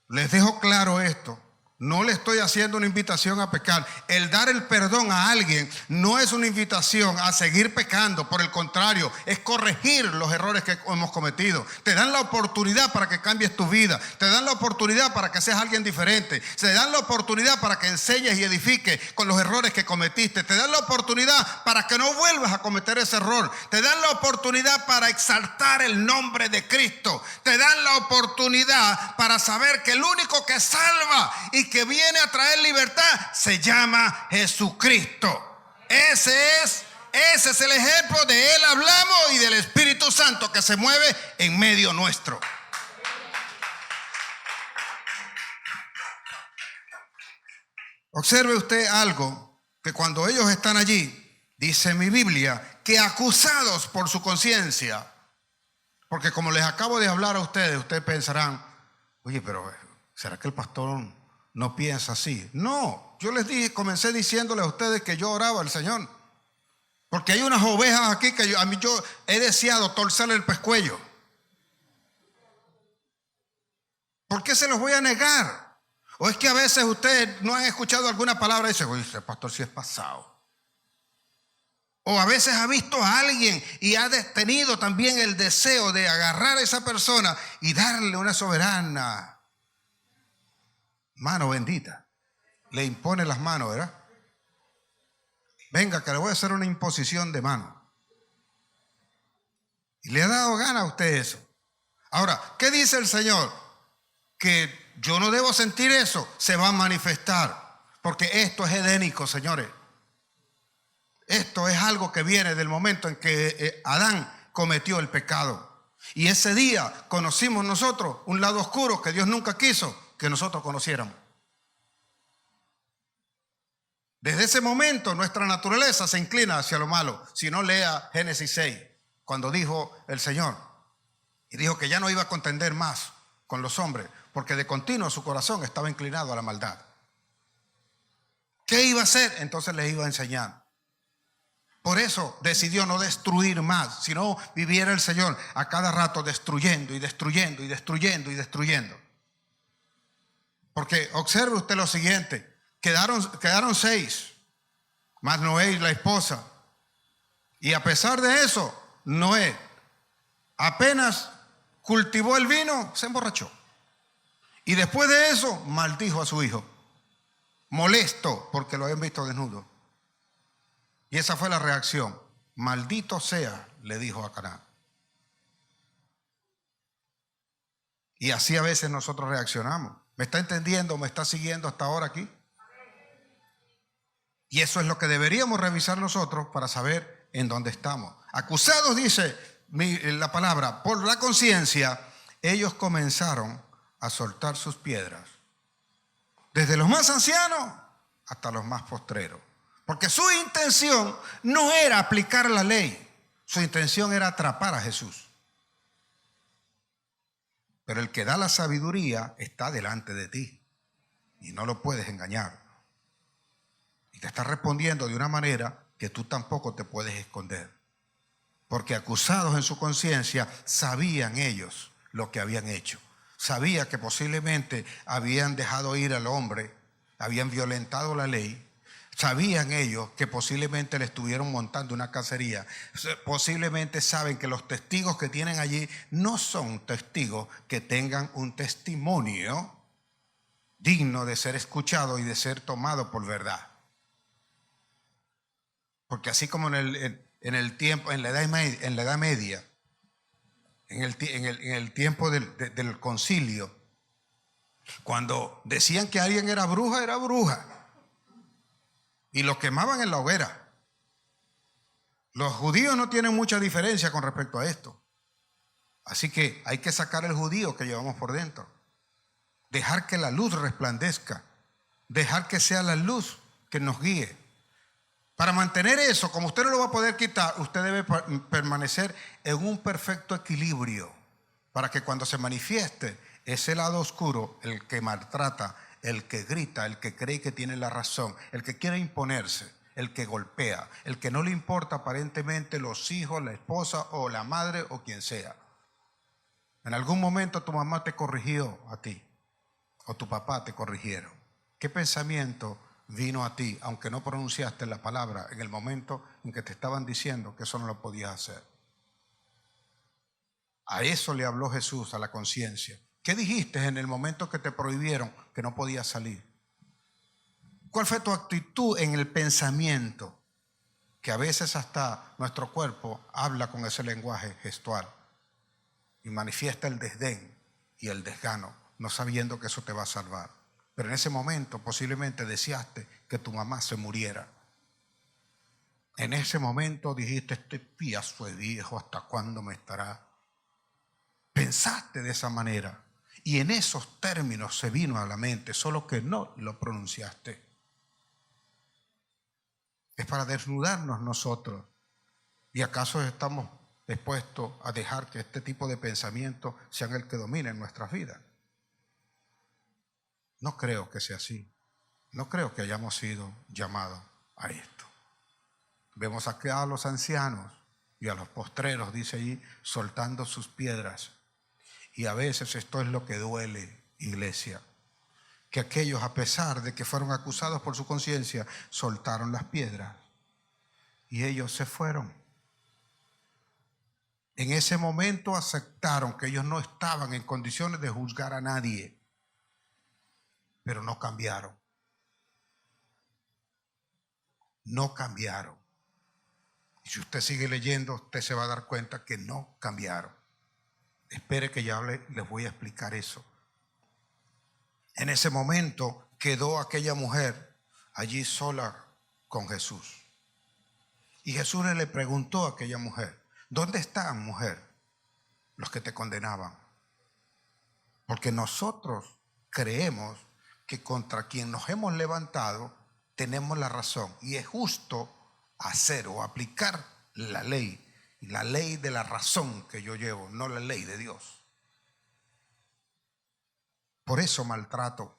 Les dejo claro esto. No le estoy haciendo una invitación a pecar. El dar el perdón a alguien no es una invitación a seguir pecando. Por el contrario, es corregir los errores que hemos cometido. Te dan la oportunidad para que cambies tu vida. Te dan la oportunidad para que seas alguien diferente. Te dan la oportunidad para que enseñes y edifiques con los errores que cometiste. Te dan la oportunidad para que no vuelvas a cometer ese error. Te dan la oportunidad para exaltar el nombre de Cristo. Te dan la oportunidad para saber que el único que salva y que viene a traer libertad se llama Jesucristo. Ese es el ejemplo. De Él hablamos y del Espíritu Santo que se mueve en medio nuestro. Observe usted algo, que cuando ellos están allí, dice mi Biblia, que acusados por su conciencia, porque como les acabo de hablar a ustedes pensarán, oye, pero ¿será que el pastor no piensa así? No, yo les dije, comencé diciéndole a ustedes que yo oraba al Señor, porque hay unas ovejas aquí que yo he deseado torcerle el pescuezo. ¿Por qué se los voy a negar? ¿O es que a veces ustedes no han escuchado alguna palabra y dicen, oye, ese pastor sí es pasado? O a veces ha visto a alguien y ha tenido también el deseo de agarrar a esa persona y darle una soberana mano bendita. Le impone las manos, ¿verdad? Venga, que le voy a hacer una imposición de mano. Y le ha dado gana a usted eso. Ahora, ¿qué dice el Señor? Que yo no debo sentir eso. Se va a manifestar. Porque esto es edénico, señores. Esto es algo que viene del momento en que Adán cometió el pecado. Y ese día conocimos nosotros un lado oscuro que Dios nunca quiso que nosotros conociéramos. Desde ese momento nuestra naturaleza se inclina hacia lo malo. Si no, lea Génesis 6, cuando dijo el Señor, y dijo que ya no iba a contender más con los hombres, porque de continuo su corazón estaba inclinado a la maldad. ¿Qué iba a hacer? Entonces les iba a enseñar. Por eso decidió no destruir más, sino viviera el Señor a cada rato destruyendo y destruyendo y destruyendo y destruyendo. Porque observe usted lo siguiente, Quedaron 6, más Noé y la esposa. Y a pesar de eso, Noé apenas cultivó el vino, se emborrachó. Y después de eso, maldijo a su hijo, molesto porque lo habían visto desnudo. Y esa fue la reacción. Maldito sea, le dijo a Canaán. Y así a veces nosotros reaccionamos. ¿Me está entendiendo? ¿Me está siguiendo hasta ahora aquí? Y eso es lo que deberíamos revisar nosotros para saber en dónde estamos. Acusados, dice la palabra, por la conciencia, ellos comenzaron a soltar sus piedras. Desde los más ancianos hasta los más postreros. Porque su intención no era aplicar la ley. Su intención era atrapar a Jesús. Pero el que da la sabiduría está delante de ti. Y no lo puedes engañar. Y te está respondiendo de una manera que tú tampoco te puedes esconder. Porque acusados en su conciencia, sabían ellos lo que habían hecho. Sabía que posiblemente habían dejado ir al hombre, habían violentado la ley. Sabían ellos que posiblemente le estuvieron montando una cacería. Posiblemente saben que los testigos que tienen allí no son testigos que tengan un testimonio digno de ser escuchado y de ser tomado por verdad. Porque así como en el tiempo, en la Edad Media, en el tiempo del concilio, cuando decían que alguien era bruja, era bruja. Y lo quemaban en la hoguera. Los judíos no tienen mucha diferencia con respecto a esto. Así que hay que sacar el judío que llevamos por dentro. Dejar que la luz resplandezca. Dejar que sea la luz que nos guíe. Para mantener eso, como usted no lo va a poder quitar, usted debe permanecer en un perfecto equilibrio. Para que cuando se manifieste ese lado oscuro, el que maltrata, el que grita, el que cree que tiene la razón, el que quiere imponerse, el que golpea, el que no le importa aparentemente los hijos, la esposa o la madre o quien sea. En algún momento tu mamá te corrigió a ti o tu papá te corrigieron. ¿Qué pensamiento vino a ti, aunque no pronunciaste la palabra en el momento en que te estaban diciendo que eso no lo podías hacer? A eso le habló Jesús, a la conciencia. ¿Qué dijiste en el momento que te prohibieron que no podías salir? ¿Cuál fue tu actitud en el pensamiento? Que a veces hasta nuestro cuerpo habla con ese lenguaje gestual y manifiesta el desdén y el desgano, no sabiendo que eso te va a salvar. Pero en ese momento posiblemente deseaste que tu mamá se muriera. En ese momento dijiste, este piazo de viejo, ¿hasta cuándo me estará? Pensaste de esa manera. Y en esos términos se vino a la mente, solo que no lo pronunciaste. Es para desnudarnos nosotros. ¿Y acaso estamos dispuestos a dejar que este tipo de pensamientos sean el que domine en nuestras vidas? No creo que sea así. No creo que hayamos sido llamados a esto. Vemos acá a los ancianos y a los postreros, dice ahí, soltando sus piedras. Y a veces esto es lo que duele, iglesia, que aquellos, a pesar de que fueron acusados por su conciencia, soltaron las piedras y ellos se fueron. En ese momento aceptaron que ellos no estaban en condiciones de juzgar a nadie, pero no cambiaron. No cambiaron. Y si usted sigue leyendo, usted se va a dar cuenta que no cambiaron. Espere que ya les voy a explicar eso. En ese momento quedó aquella mujer allí sola con Jesús. Y Jesús le preguntó a aquella mujer, ¿dónde están, mujer, los que te condenaban? Porque nosotros creemos que contra quien nos hemos levantado tenemos la razón. Y es justo hacer o aplicar la ley. Y la ley de la razón que yo llevo, no la ley de Dios. Por eso maltrato,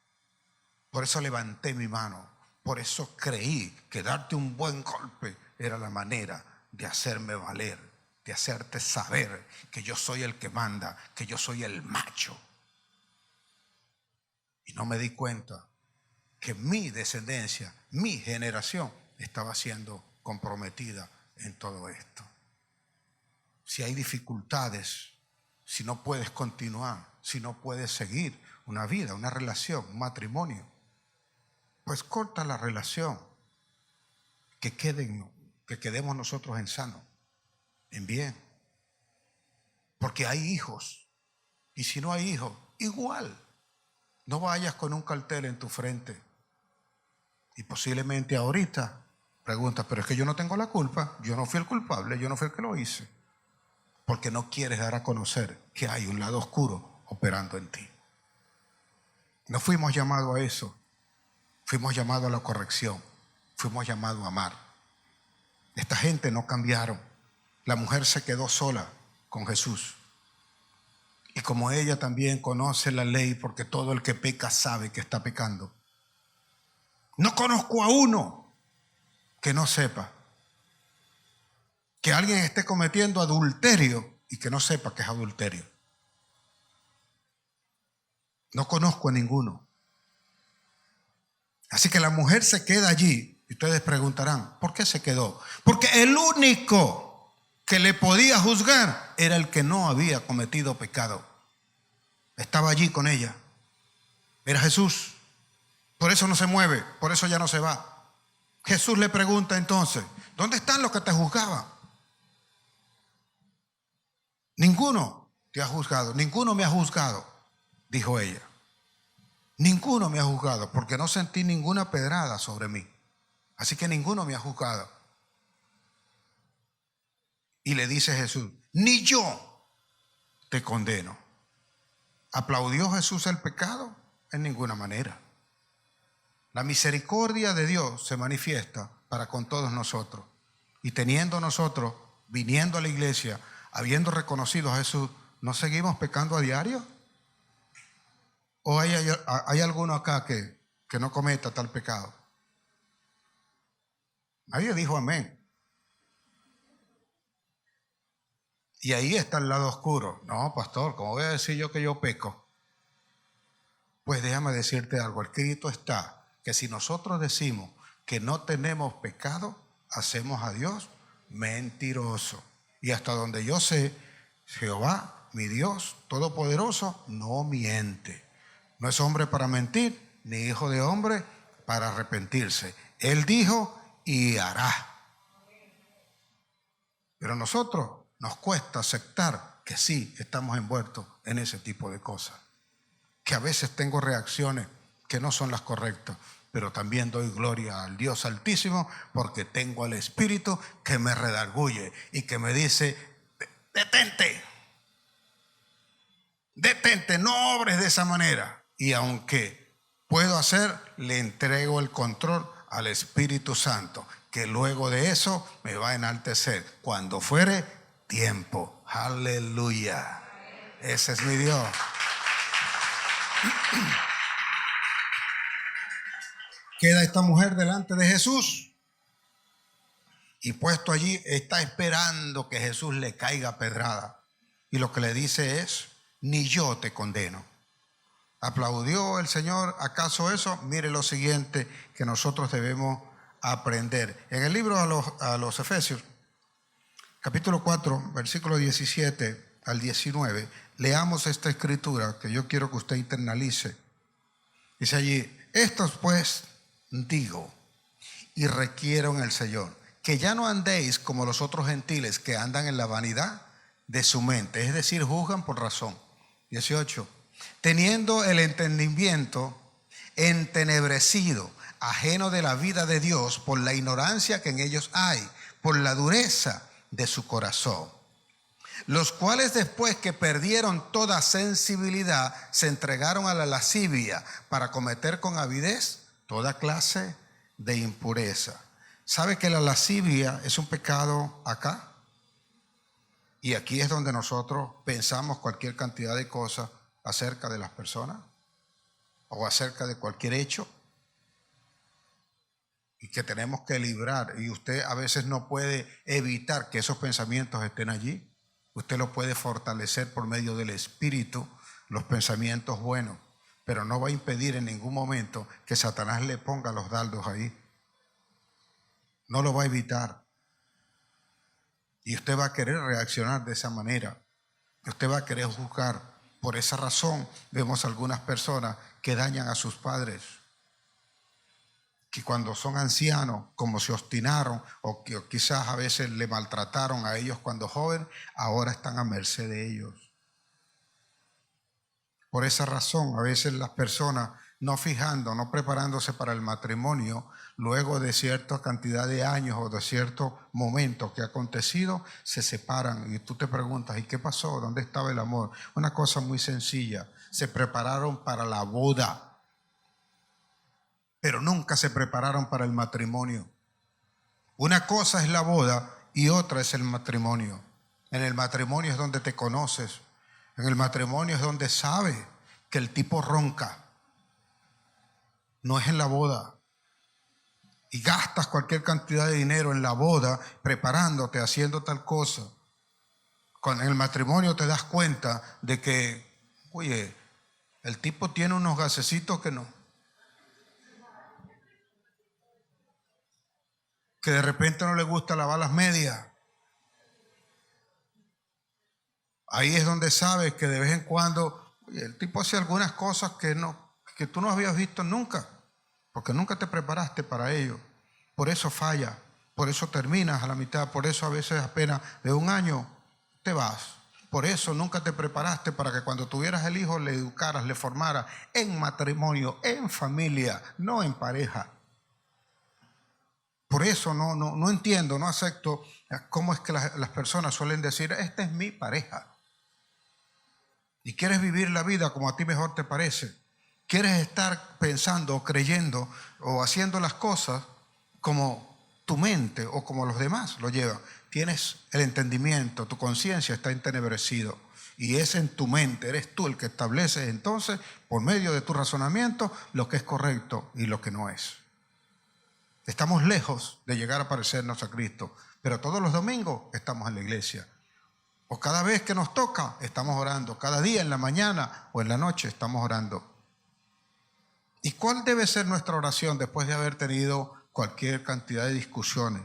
por eso levanté mi mano, por eso creí que darte un buen golpe era la manera de hacerme valer, de hacerte saber que yo soy el que manda, que yo soy el macho. Y no me di cuenta que mi descendencia, mi generación, estaba siendo comprometida en todo esto. Si hay dificultades, si no puedes continuar, si no puedes seguir una vida, una relación, un matrimonio, pues corta la relación, que quedemos nosotros en sano, en bien. Porque hay hijos, y si no hay hijos, igual. No vayas con un cartel en tu frente. Y posiblemente ahorita preguntas, pero es que yo no tengo la culpa, yo no fui el culpable, yo no fui el que lo hice. Porque no quieres dar a conocer que hay un lado oscuro operando en ti. No fuimos llamados a eso. Fuimos llamados a la corrección. Fuimos llamados a amar. Esta gente no cambiaron. La mujer se quedó sola con Jesús. Y como ella también conoce la ley, porque todo el que peca sabe que está pecando. No conozco a uno que no sepa que alguien esté cometiendo adulterio y que no sepa que es adulterio. No conozco a ninguno. Así que la mujer se queda allí. Y ustedes preguntarán, ¿por qué se quedó? Porque el único que le podía juzgar era el que no había cometido pecado. Estaba allí con ella. Era Jesús. Por eso no se mueve, por eso ya no se va. Jesús le pregunta entonces, ¿dónde están los que te juzgaban? Ninguno te ha juzgado, ninguno me ha juzgado, dijo ella. Ninguno me ha juzgado, porque no sentí ninguna pedrada sobre mí. Así que ninguno me ha juzgado. Y le dice Jesús, ni yo te condeno. ¿Aplaudió Jesús el pecado? En ninguna manera. La misericordia de Dios se manifiesta para con todos nosotros. Y teniendo nosotros, viniendo a la iglesia, habiendo reconocido a Jesús, ¿no seguimos pecando a diario? ¿O hay alguno acá que no cometa tal pecado? Nadie dijo amén. Y ahí está el lado oscuro. No, pastor, ¿cómo voy a decir yo que yo peco? Pues déjame decirte algo. Escrito está que si nosotros decimos que no tenemos pecado, hacemos a Dios mentiroso. Y hasta donde yo sé, Jehová, mi Dios todopoderoso, no miente. No es hombre para mentir, ni hijo de hombre para arrepentirse. Él dijo y hará. Pero a nosotros nos cuesta aceptar que sí estamos envueltos en ese tipo de cosas. Que a veces tengo reacciones que no son las correctas, pero también doy gloria al Dios Altísimo porque tengo al Espíritu que me redarguye y que me dice, detente, detente, no obres de esa manera. Y aunque puedo hacer, le entrego el control al Espíritu Santo, que luego de eso me va a enaltecer cuando fuere tiempo. Aleluya. Ese es mi Dios. Queda esta mujer delante de Jesús y puesto allí está esperando que Jesús le caiga pedrada. Y lo que le dice es, ni yo te condeno. ¿Aplaudió el Señor acaso eso? Mire lo siguiente que nosotros debemos aprender. En el libro a los Efesios, capítulo 4, versículo 17 al 19, leamos esta escritura que yo quiero que usted internalice. Dice allí, estos pues digo y requiero en el Señor, que ya no andéis como los otros gentiles que andan en la vanidad de su mente, es decir, juzgan por razón. 18. Teniendo el entendimiento entenebrecido, ajeno de la vida de Dios por la ignorancia que en ellos hay, por la dureza de su corazón, los cuales después que perdieron toda sensibilidad se entregaron a la lascivia para cometer con avidez toda clase de impureza. ¿Sabe que la lascivia es un pecado acá? Y aquí es donde nosotros pensamos cualquier cantidad de cosas acerca de las personas o acerca de cualquier hecho y que tenemos que librar. Y usted a veces no puede evitar que esos pensamientos estén allí. Usted los puede fortalecer por medio del Espíritu, los pensamientos buenos. pero no va a impedir en ningún momento que Satanás le ponga los dardos ahí. No lo va a evitar. Y usted va a querer reaccionar de esa manera. Usted va a querer juzgar. Por esa razón vemos algunas personas que dañan a sus padres, que cuando son ancianos, como se obstinaron o que quizás a veces le maltrataron a ellos cuando joven, ahora están a merced de ellos. Por esa razón, a veces las personas no preparándose para el matrimonio, luego de cierta cantidad de años o de ciertos momentos que ha acontecido, se separan. Y tú te preguntas, ¿y qué pasó? ¿Dónde estaba el amor? Una cosa muy sencilla, se prepararon para la boda, pero nunca se prepararon para el matrimonio. Una cosa es la boda y otra es el matrimonio. En el matrimonio es donde te conoces. En el matrimonio es donde sabes que el tipo ronca. No es en la boda. Y gastas cualquier cantidad de dinero en la boda, preparándote, haciendo tal cosa. Con el matrimonio te das cuenta de que, oye, el tipo tiene unos gasecitos que de repente no le gusta lavar las medias. Ahí es donde sabes que de vez en cuando, oye, el tipo hace algunas cosas que tú no habías visto nunca, porque nunca te preparaste para ello. Por eso falla, por eso terminas a la mitad, por eso a veces apenas de un año te vas. Por eso nunca te preparaste para que cuando tuvieras el hijo le educaras, le formaras en matrimonio, en familia, no en pareja. Por eso no entiendo, no acepto cómo es que las personas suelen decir, esta es mi pareja. Y quieres vivir la vida como a ti mejor te parece. Quieres estar pensando o creyendo o haciendo las cosas como tu mente o como los demás lo llevan. Tienes el entendimiento, tu conciencia está entenebrecido. Y es en tu mente, eres tú el que estableces entonces, por medio de tu razonamiento, lo que es correcto y lo que no es. Estamos lejos de llegar a parecernos a Cristo, pero todos los domingos estamos en la iglesia. O cada vez que nos toca, estamos orando. Cada día en la mañana o en la noche estamos orando. ¿Y cuál debe ser nuestra oración después de haber tenido cualquier cantidad de discusiones?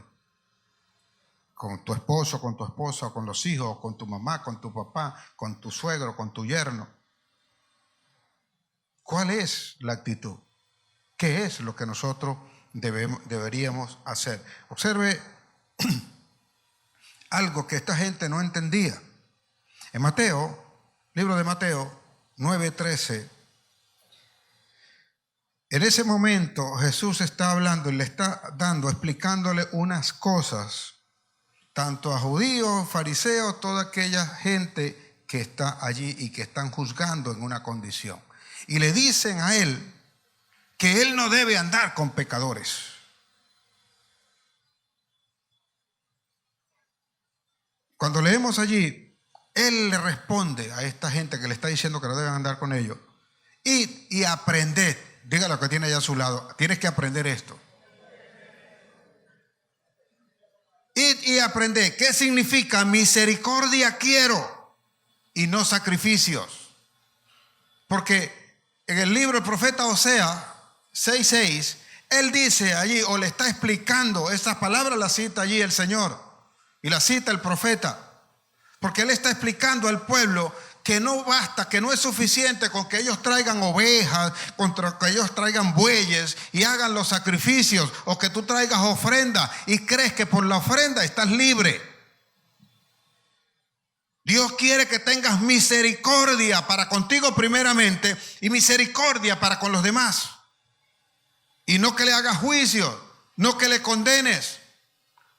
Con tu esposo, con tu esposa, con los hijos, con tu mamá, con tu papá, con tu suegro, con tu yerno. ¿Cuál es la actitud? ¿Qué es lo que nosotros deberíamos hacer? Observe algo que esta gente no entendía. En Mateo, libro de Mateo 9:13, en ese momento Jesús está hablando y le está explicándole unas cosas, tanto a judíos, fariseos, toda aquella gente que está allí y que están juzgando en una condición. Y le dicen a él que él no debe andar con pecadores. Cuando leemos allí, él le responde a esta gente que le está diciendo que no deben andar con ellos. Y aprended, diga lo que tiene allá a su lado, tienes que aprender esto. Y aprended, ¿qué significa misericordia quiero y no sacrificios? Porque en el libro del profeta Oseas 6:6, él dice allí, o le está explicando, estas palabras las cita allí el Señor. Y la cita el profeta, porque él está explicando al pueblo que no basta, que no es suficiente con que ellos traigan ovejas, con que ellos traigan bueyes y hagan los sacrificios, o que tú traigas ofrenda y crees que por la ofrenda estás libre. Dios quiere que tengas misericordia para contigo primeramente y misericordia para con los demás. Y no que le hagas juicio, no que le condenes.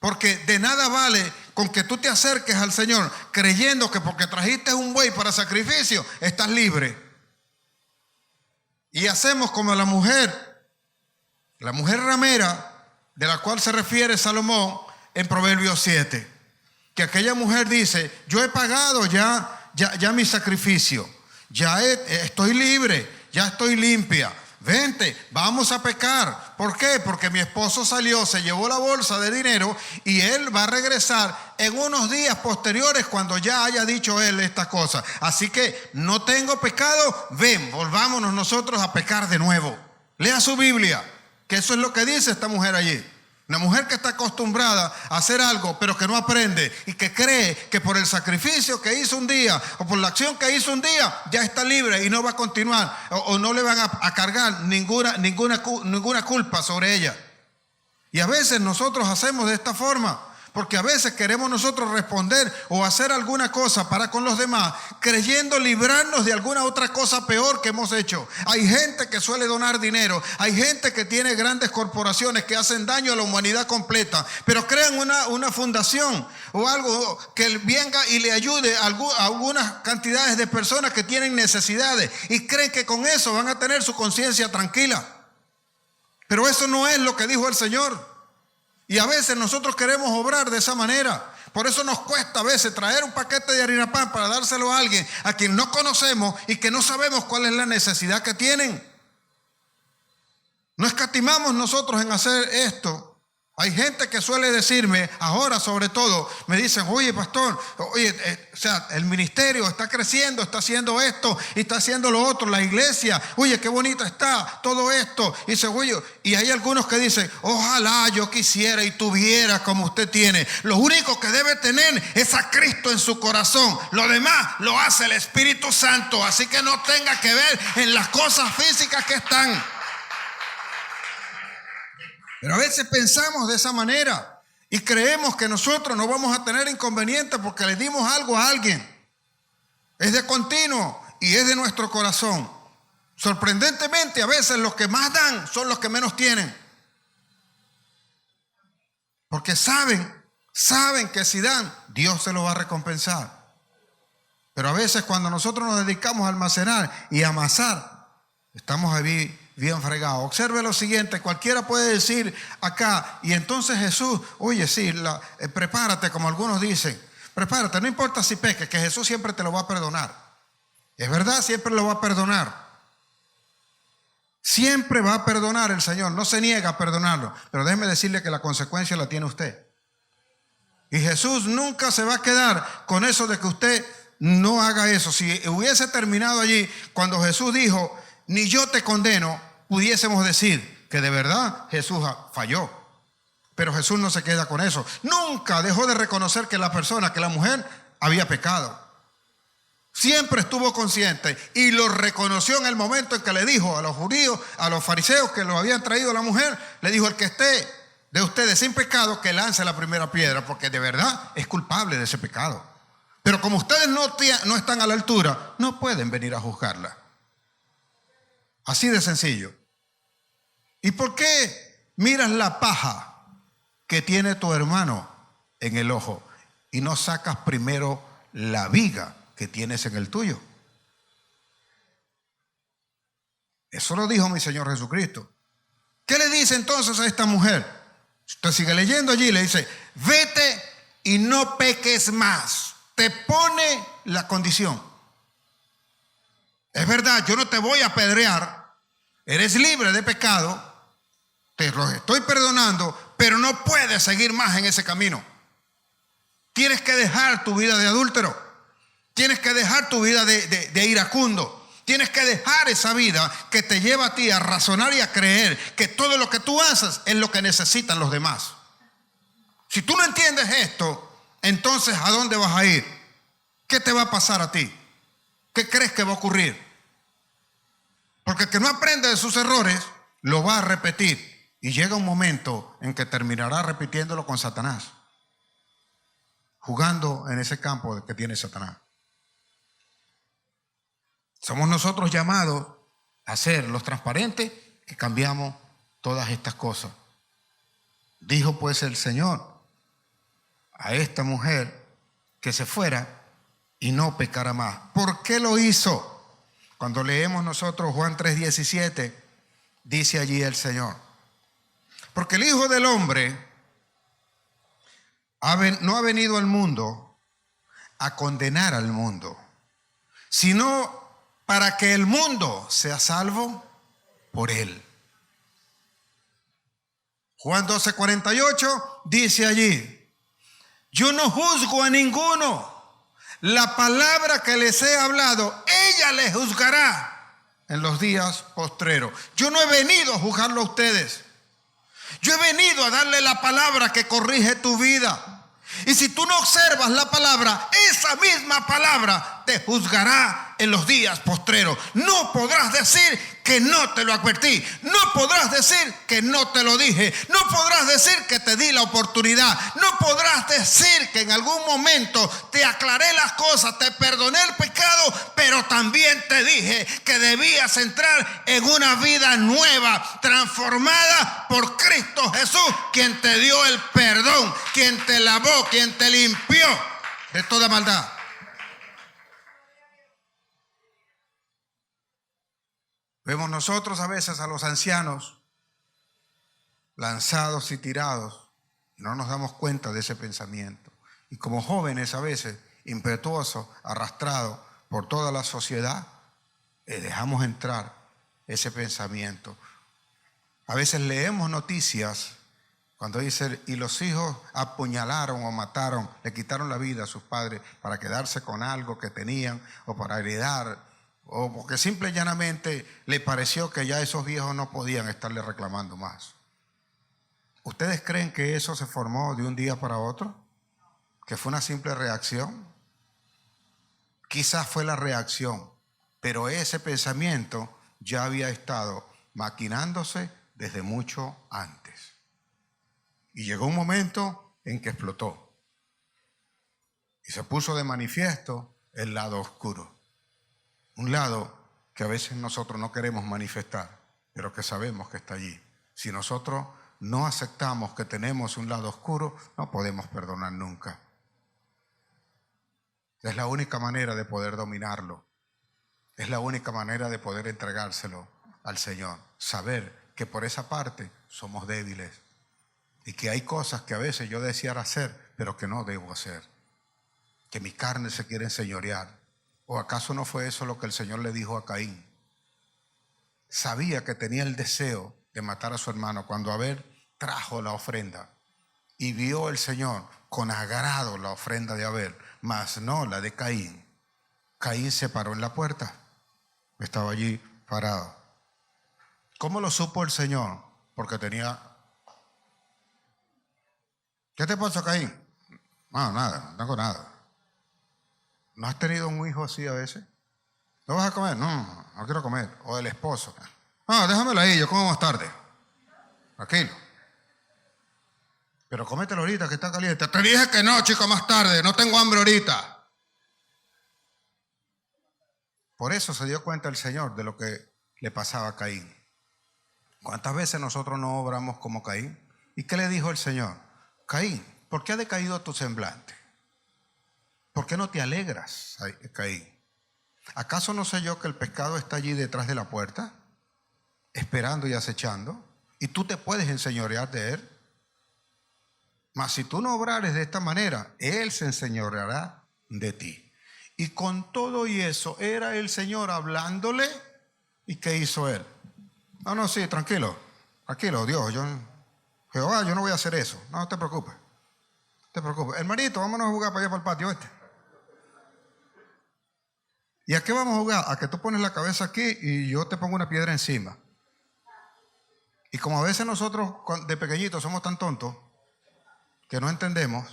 Porque de nada vale con que tú te acerques al Señor creyendo que porque trajiste un buey para sacrificio, estás libre. Y hacemos como la mujer ramera, de la cual se refiere Salomón en Proverbios 7. Que aquella mujer dice, yo he pagado ya mi sacrificio, estoy libre, ya estoy limpia. vente, vamos a pecar. ¿Por qué? Porque mi esposo salió, se llevó la bolsa de dinero y él va a regresar en unos días posteriores cuando ya haya dicho él estas cosas. Así que no tengo pecado, ven, volvámonos nosotros a pecar de nuevo. Lea su Biblia, que eso es lo que dice esta mujer allí. Una mujer que está acostumbrada a hacer algo, pero que no aprende y que cree que por el sacrificio que hizo un día o por la acción que hizo un día, ya está libre y no va a continuar o no le van a cargar ninguna culpa sobre ella. Y a veces nosotros hacemos de esta forma, porque a veces queremos nosotros responder o hacer alguna cosa para con los demás, creyendo librarnos de alguna otra cosa peor que hemos hecho. Hay gente que suele donar dinero, hay gente que tiene grandes corporaciones que hacen daño a la humanidad completa, pero crean una fundación o algo que venga y le ayude a algunas cantidades de personas que tienen necesidades y creen que con eso van a tener su conciencia tranquila. Pero eso no es lo que dijo el Señor. Y a veces nosotros queremos obrar de esa manera. Por eso nos cuesta a veces traer un paquete de harina pan para dárselo a alguien a quien no conocemos y que no sabemos cuál es la necesidad que tienen. No escatimamos nosotros en hacer esto. Hay gente que suele decirme, ahora sobre todo, me dicen, oye pastor, oye, el ministerio está creciendo, está haciendo esto y está haciendo lo otro, la iglesia, oye, qué bonita está todo esto. Y dice, oye, y hay algunos que dicen, ojalá yo quisiera y tuviera como usted tiene. Lo único que debe tener es a Cristo en su corazón. Lo demás lo hace el Espíritu Santo, así que no tenga que ver en las cosas físicas que están. Pero a veces pensamos de esa manera y creemos que nosotros no vamos a tener inconvenientes porque le dimos algo a alguien. Es de continuo y es de nuestro corazón. Sorprendentemente, a veces los que más dan son los que menos tienen. Porque saben que si dan, Dios se lo va a recompensar. Pero a veces cuando nosotros nos dedicamos a almacenar y a amasar, estamos ahí bien fregado. Observe lo siguiente, cualquiera puede decir acá, y entonces Jesús, oye, sí, prepárate, como algunos dicen, prepárate, no importa si peques, que Jesús siempre te lo va a perdonar. Es verdad, siempre lo va a perdonar. Siempre va a perdonar el Señor, no se niega a perdonarlo, pero déjeme decirle que la consecuencia la tiene usted. Y Jesús nunca se va a quedar con eso de que usted no haga eso. Si hubiese terminado allí cuando Jesús dijo, ni yo te condeno, pudiésemos decir que de verdad Jesús falló. Pero Jesús no se queda con eso. Nunca dejó de reconocer que la mujer había pecado. Siempre estuvo consciente y lo reconoció en el momento en que le dijo a los judíos, a los fariseos que lo habían traído a la mujer, le dijo, el que esté de ustedes sin pecado, que lance la primera piedra, porque de verdad es culpable de ese pecado. Pero como ustedes no están a la altura, no pueden venir a juzgarla. Así de sencillo. ¿Y por qué miras la paja que tiene tu hermano en el ojo y no sacas primero la viga que tienes en el tuyo? Eso lo dijo mi Señor Jesucristo. ¿Qué le dice entonces a esta mujer? Usted sigue leyendo allí, le dice, vete y no peques más. Te pone la condición. Es verdad, yo no te voy a apedrear. Eres libre de pecado, te lo estoy perdonando, pero no puedes seguir más en ese camino. Tienes que dejar tu vida de adúltero, tienes que dejar tu vida de iracundo, tienes que dejar esa vida que te lleva a ti a razonar y a creer que todo lo que tú haces es lo que necesitan los demás. Si tú no entiendes esto, entonces ¿a dónde vas a ir? ¿Qué te va a pasar a ti? ¿Qué crees que va a ocurrir? Porque el que no aprende de sus errores, lo va a repetir. Y llega un momento en que terminará repitiéndolo con Satanás. Jugando en ese campo que tiene Satanás. Somos nosotros llamados a ser los transparentes que cambiamos todas estas cosas. Dijo pues el Señor a esta mujer que se fuera y no pecara más. ¿Por qué lo hizo? Cuando leemos nosotros Juan 3:17, dice allí el Señor, porque el Hijo del Hombre no ha venido al mundo a condenar al mundo, sino para que el mundo sea salvo por él. Juan 12:48 dice allí: yo no juzgo a ninguno. La palabra que les he hablado, ella les juzgará en los días postreros. Yo no he venido a juzgarlo a ustedes. Yo he venido a darle la palabra que corrige tu vida. Y si tú no observas la palabra, esa misma palabra te juzgará en los días postreros. No podrás decir que no te lo advertí. No podrás decir que no te lo dije. No podrás decir que te di la oportunidad. No podrás decir que en algún momento te aclaré las cosas, te perdoné el pecado, pero también te dije que debías entrar en una vida nueva, transformada por Cristo Jesús, quien te dio el perdón, quien te lavó, quien te limpió de toda maldad. Vemos nosotros a veces a los ancianos lanzados y tirados y no nos damos cuenta de ese pensamiento. Y como jóvenes a veces impetuosos, arrastrados por toda la sociedad, dejamos entrar ese pensamiento. A veces leemos noticias cuando dice: y los hijos apuñalaron o mataron, le quitaron la vida a sus padres para quedarse con algo que tenían o para heredar, o porque simple y llanamente le pareció que ya esos viejos no podían estarle reclamando más. ¿Ustedes creen que eso se formó de un día para otro? ¿Que fue una simple reacción? Quizás fue la reacción, pero ese pensamiento ya había estado maquinándose desde mucho antes. Y llegó un momento en que explotó. Y se puso de manifiesto el lado oscuro. Un lado que a veces nosotros no queremos manifestar, pero que sabemos que está allí. Si nosotros no aceptamos que tenemos un lado oscuro, no podemos perdonar nunca. Es la única manera de poder dominarlo. Es la única manera de poder entregárselo al Señor. Saber que por esa parte somos débiles y que hay cosas que a veces yo deseara hacer, pero que no debo hacer. Que mi carne se quiere enseñorear. ¿O acaso no fue eso lo que el Señor le dijo a Caín? Sabía que tenía el deseo de matar a su hermano cuando Abel trajo la ofrenda. Y vio el Señor con agrado la ofrenda de Abel, mas no la de Caín. Caín se paró en la puerta. Estaba allí parado. ¿Cómo lo supo el Señor? Porque tenía... ¿Qué te pasó, Caín? No, nada, no tengo nada. ¿No has tenido un hijo así a veces? ¿No vas a comer? No, no quiero comer. O el esposo. No, déjamelo ahí, yo como más tarde. Tranquilo. Pero cómetelo ahorita que está caliente. Te dije que no, chico, más tarde. No tengo hambre ahorita. Por eso se dio cuenta el Señor de lo que le pasaba a Caín. ¿Cuántas veces nosotros no obramos como Caín? ¿Y qué le dijo el Señor? Caín, ¿por qué ha decaído tu semblante? ¿Por qué no te alegras, Caín? ¿Acaso no sé yo que el pecado está allí detrás de la puerta, esperando y acechando? Y tú te puedes enseñorear de él. Mas si tú no obrares de esta manera, él se enseñoreará de ti. Y con todo y eso, era el Señor hablándole. ¿Y qué hizo él? No, sí, tranquilo, Dios, Jehová, yo no voy a hacer eso. No te preocupes, no te preocupes. Hermanito, vámonos a jugar para allá para el patio este. ¿Y a qué vamos a jugar? A que tú pones la cabeza aquí y yo te pongo una piedra encima. Y como a veces nosotros de pequeñitos somos tan tontos que no entendemos,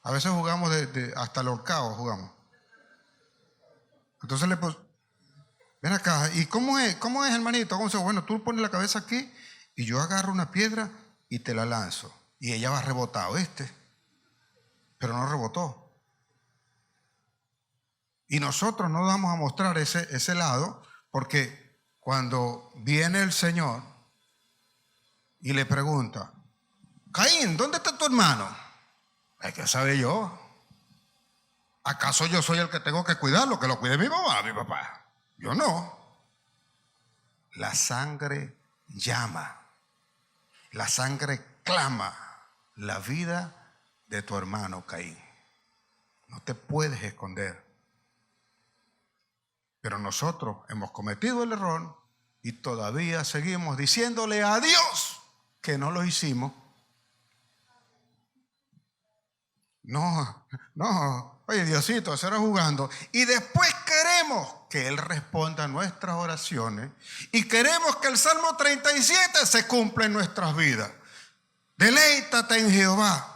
a veces jugamos hasta el ahorcado jugamos. Entonces ven acá, ¿y cómo es hermanito? Bueno, tú pones la cabeza aquí y yo agarro una piedra y te la lanzo. Y ella va a rebotar, ¿viste? Pero no rebotó. Y nosotros no vamos a mostrar ese lado, porque cuando viene el Señor y le pregunta: Caín, ¿dónde está tu hermano? ¿Qué sabe yo? ¿Acaso yo soy el que tengo que cuidarlo? Que lo cuide mi mamá, mi papá. Yo no. La sangre llama. La sangre clama la vida de tu hermano Caín. No te puedes esconder. Pero nosotros hemos cometido el error Y todavía seguimos diciéndole a Dios que no lo hicimos. No, oye Diosito, eso era jugando. Y después queremos que Él responda a nuestras oraciones y queremos que el Salmo 37 se cumpla en nuestras vidas. Deleítate en Jehová.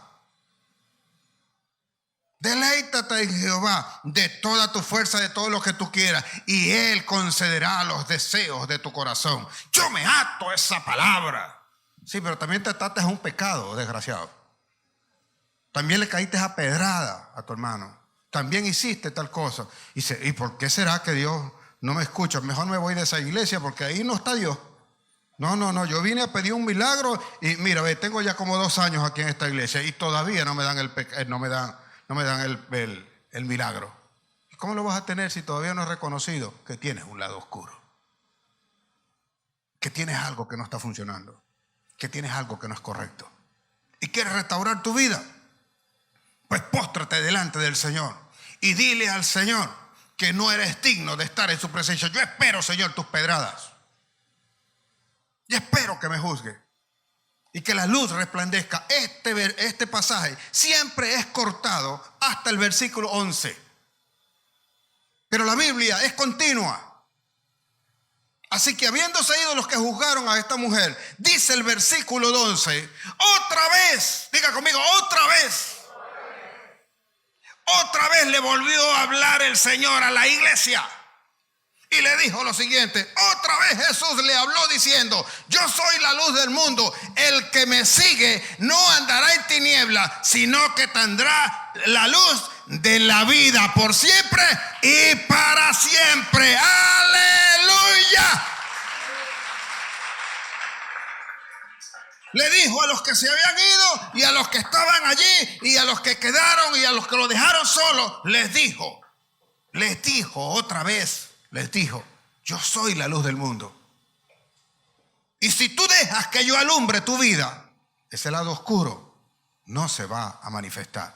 Deleítate en Jehová de toda tu fuerza, de todo lo que tú quieras, y Él concederá los deseos de tu corazón. Yo me ato a esa palabra. Sí, pero también te ataste a un pecado, desgraciado. También le caíste a pedrada a tu hermano. También hiciste tal cosa. ¿Y por qué será que Dios no me escucha? Mejor me voy de esa iglesia porque ahí no está Dios. No, yo vine a pedir un milagro y mira, tengo ya como 2 años aquí en esta iglesia y todavía no me dan el milagro. ¿Y cómo lo vas a tener si todavía no has reconocido que tienes un lado oscuro? Que tienes algo que no está funcionando, que tienes algo que no es correcto y quieres restaurar tu vida. Pues póstrate delante del Señor y dile al Señor que no eres digno de estar en su presencia. Yo espero, Señor, tus pedradas. Y espero que me juzgue y que la luz resplandezca. Este pasaje siempre es cortado hasta el versículo 11. Pero la Biblia es continua. Así que habiéndose ido los que juzgaron a esta mujer, dice el versículo 11, otra vez, diga conmigo, otra vez le volvió a hablar el Señor a la iglesia. Y le dijo lo siguiente, otra vez Jesús le habló diciendo, yo soy la luz del mundo, el que me sigue no andará en tinieblas, sino que tendrá la luz de la vida por siempre y para siempre. ¡Aleluya! Le dijo a los que se habían ido y a los que estaban allí y a los que quedaron y a los que lo dejaron solo, les dijo otra vez. Les dijo, yo soy la luz del mundo. Y si tú dejas que yo alumbre tu vida, ese lado oscuro no se va a manifestar.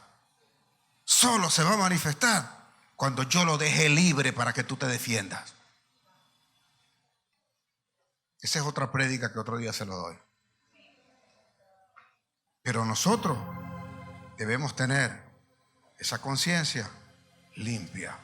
Solo se va a manifestar cuando yo lo deje libre para que tú te defiendas. Esa es otra prédica que otro día se lo doy. Pero nosotros debemos tener esa conciencia limpia.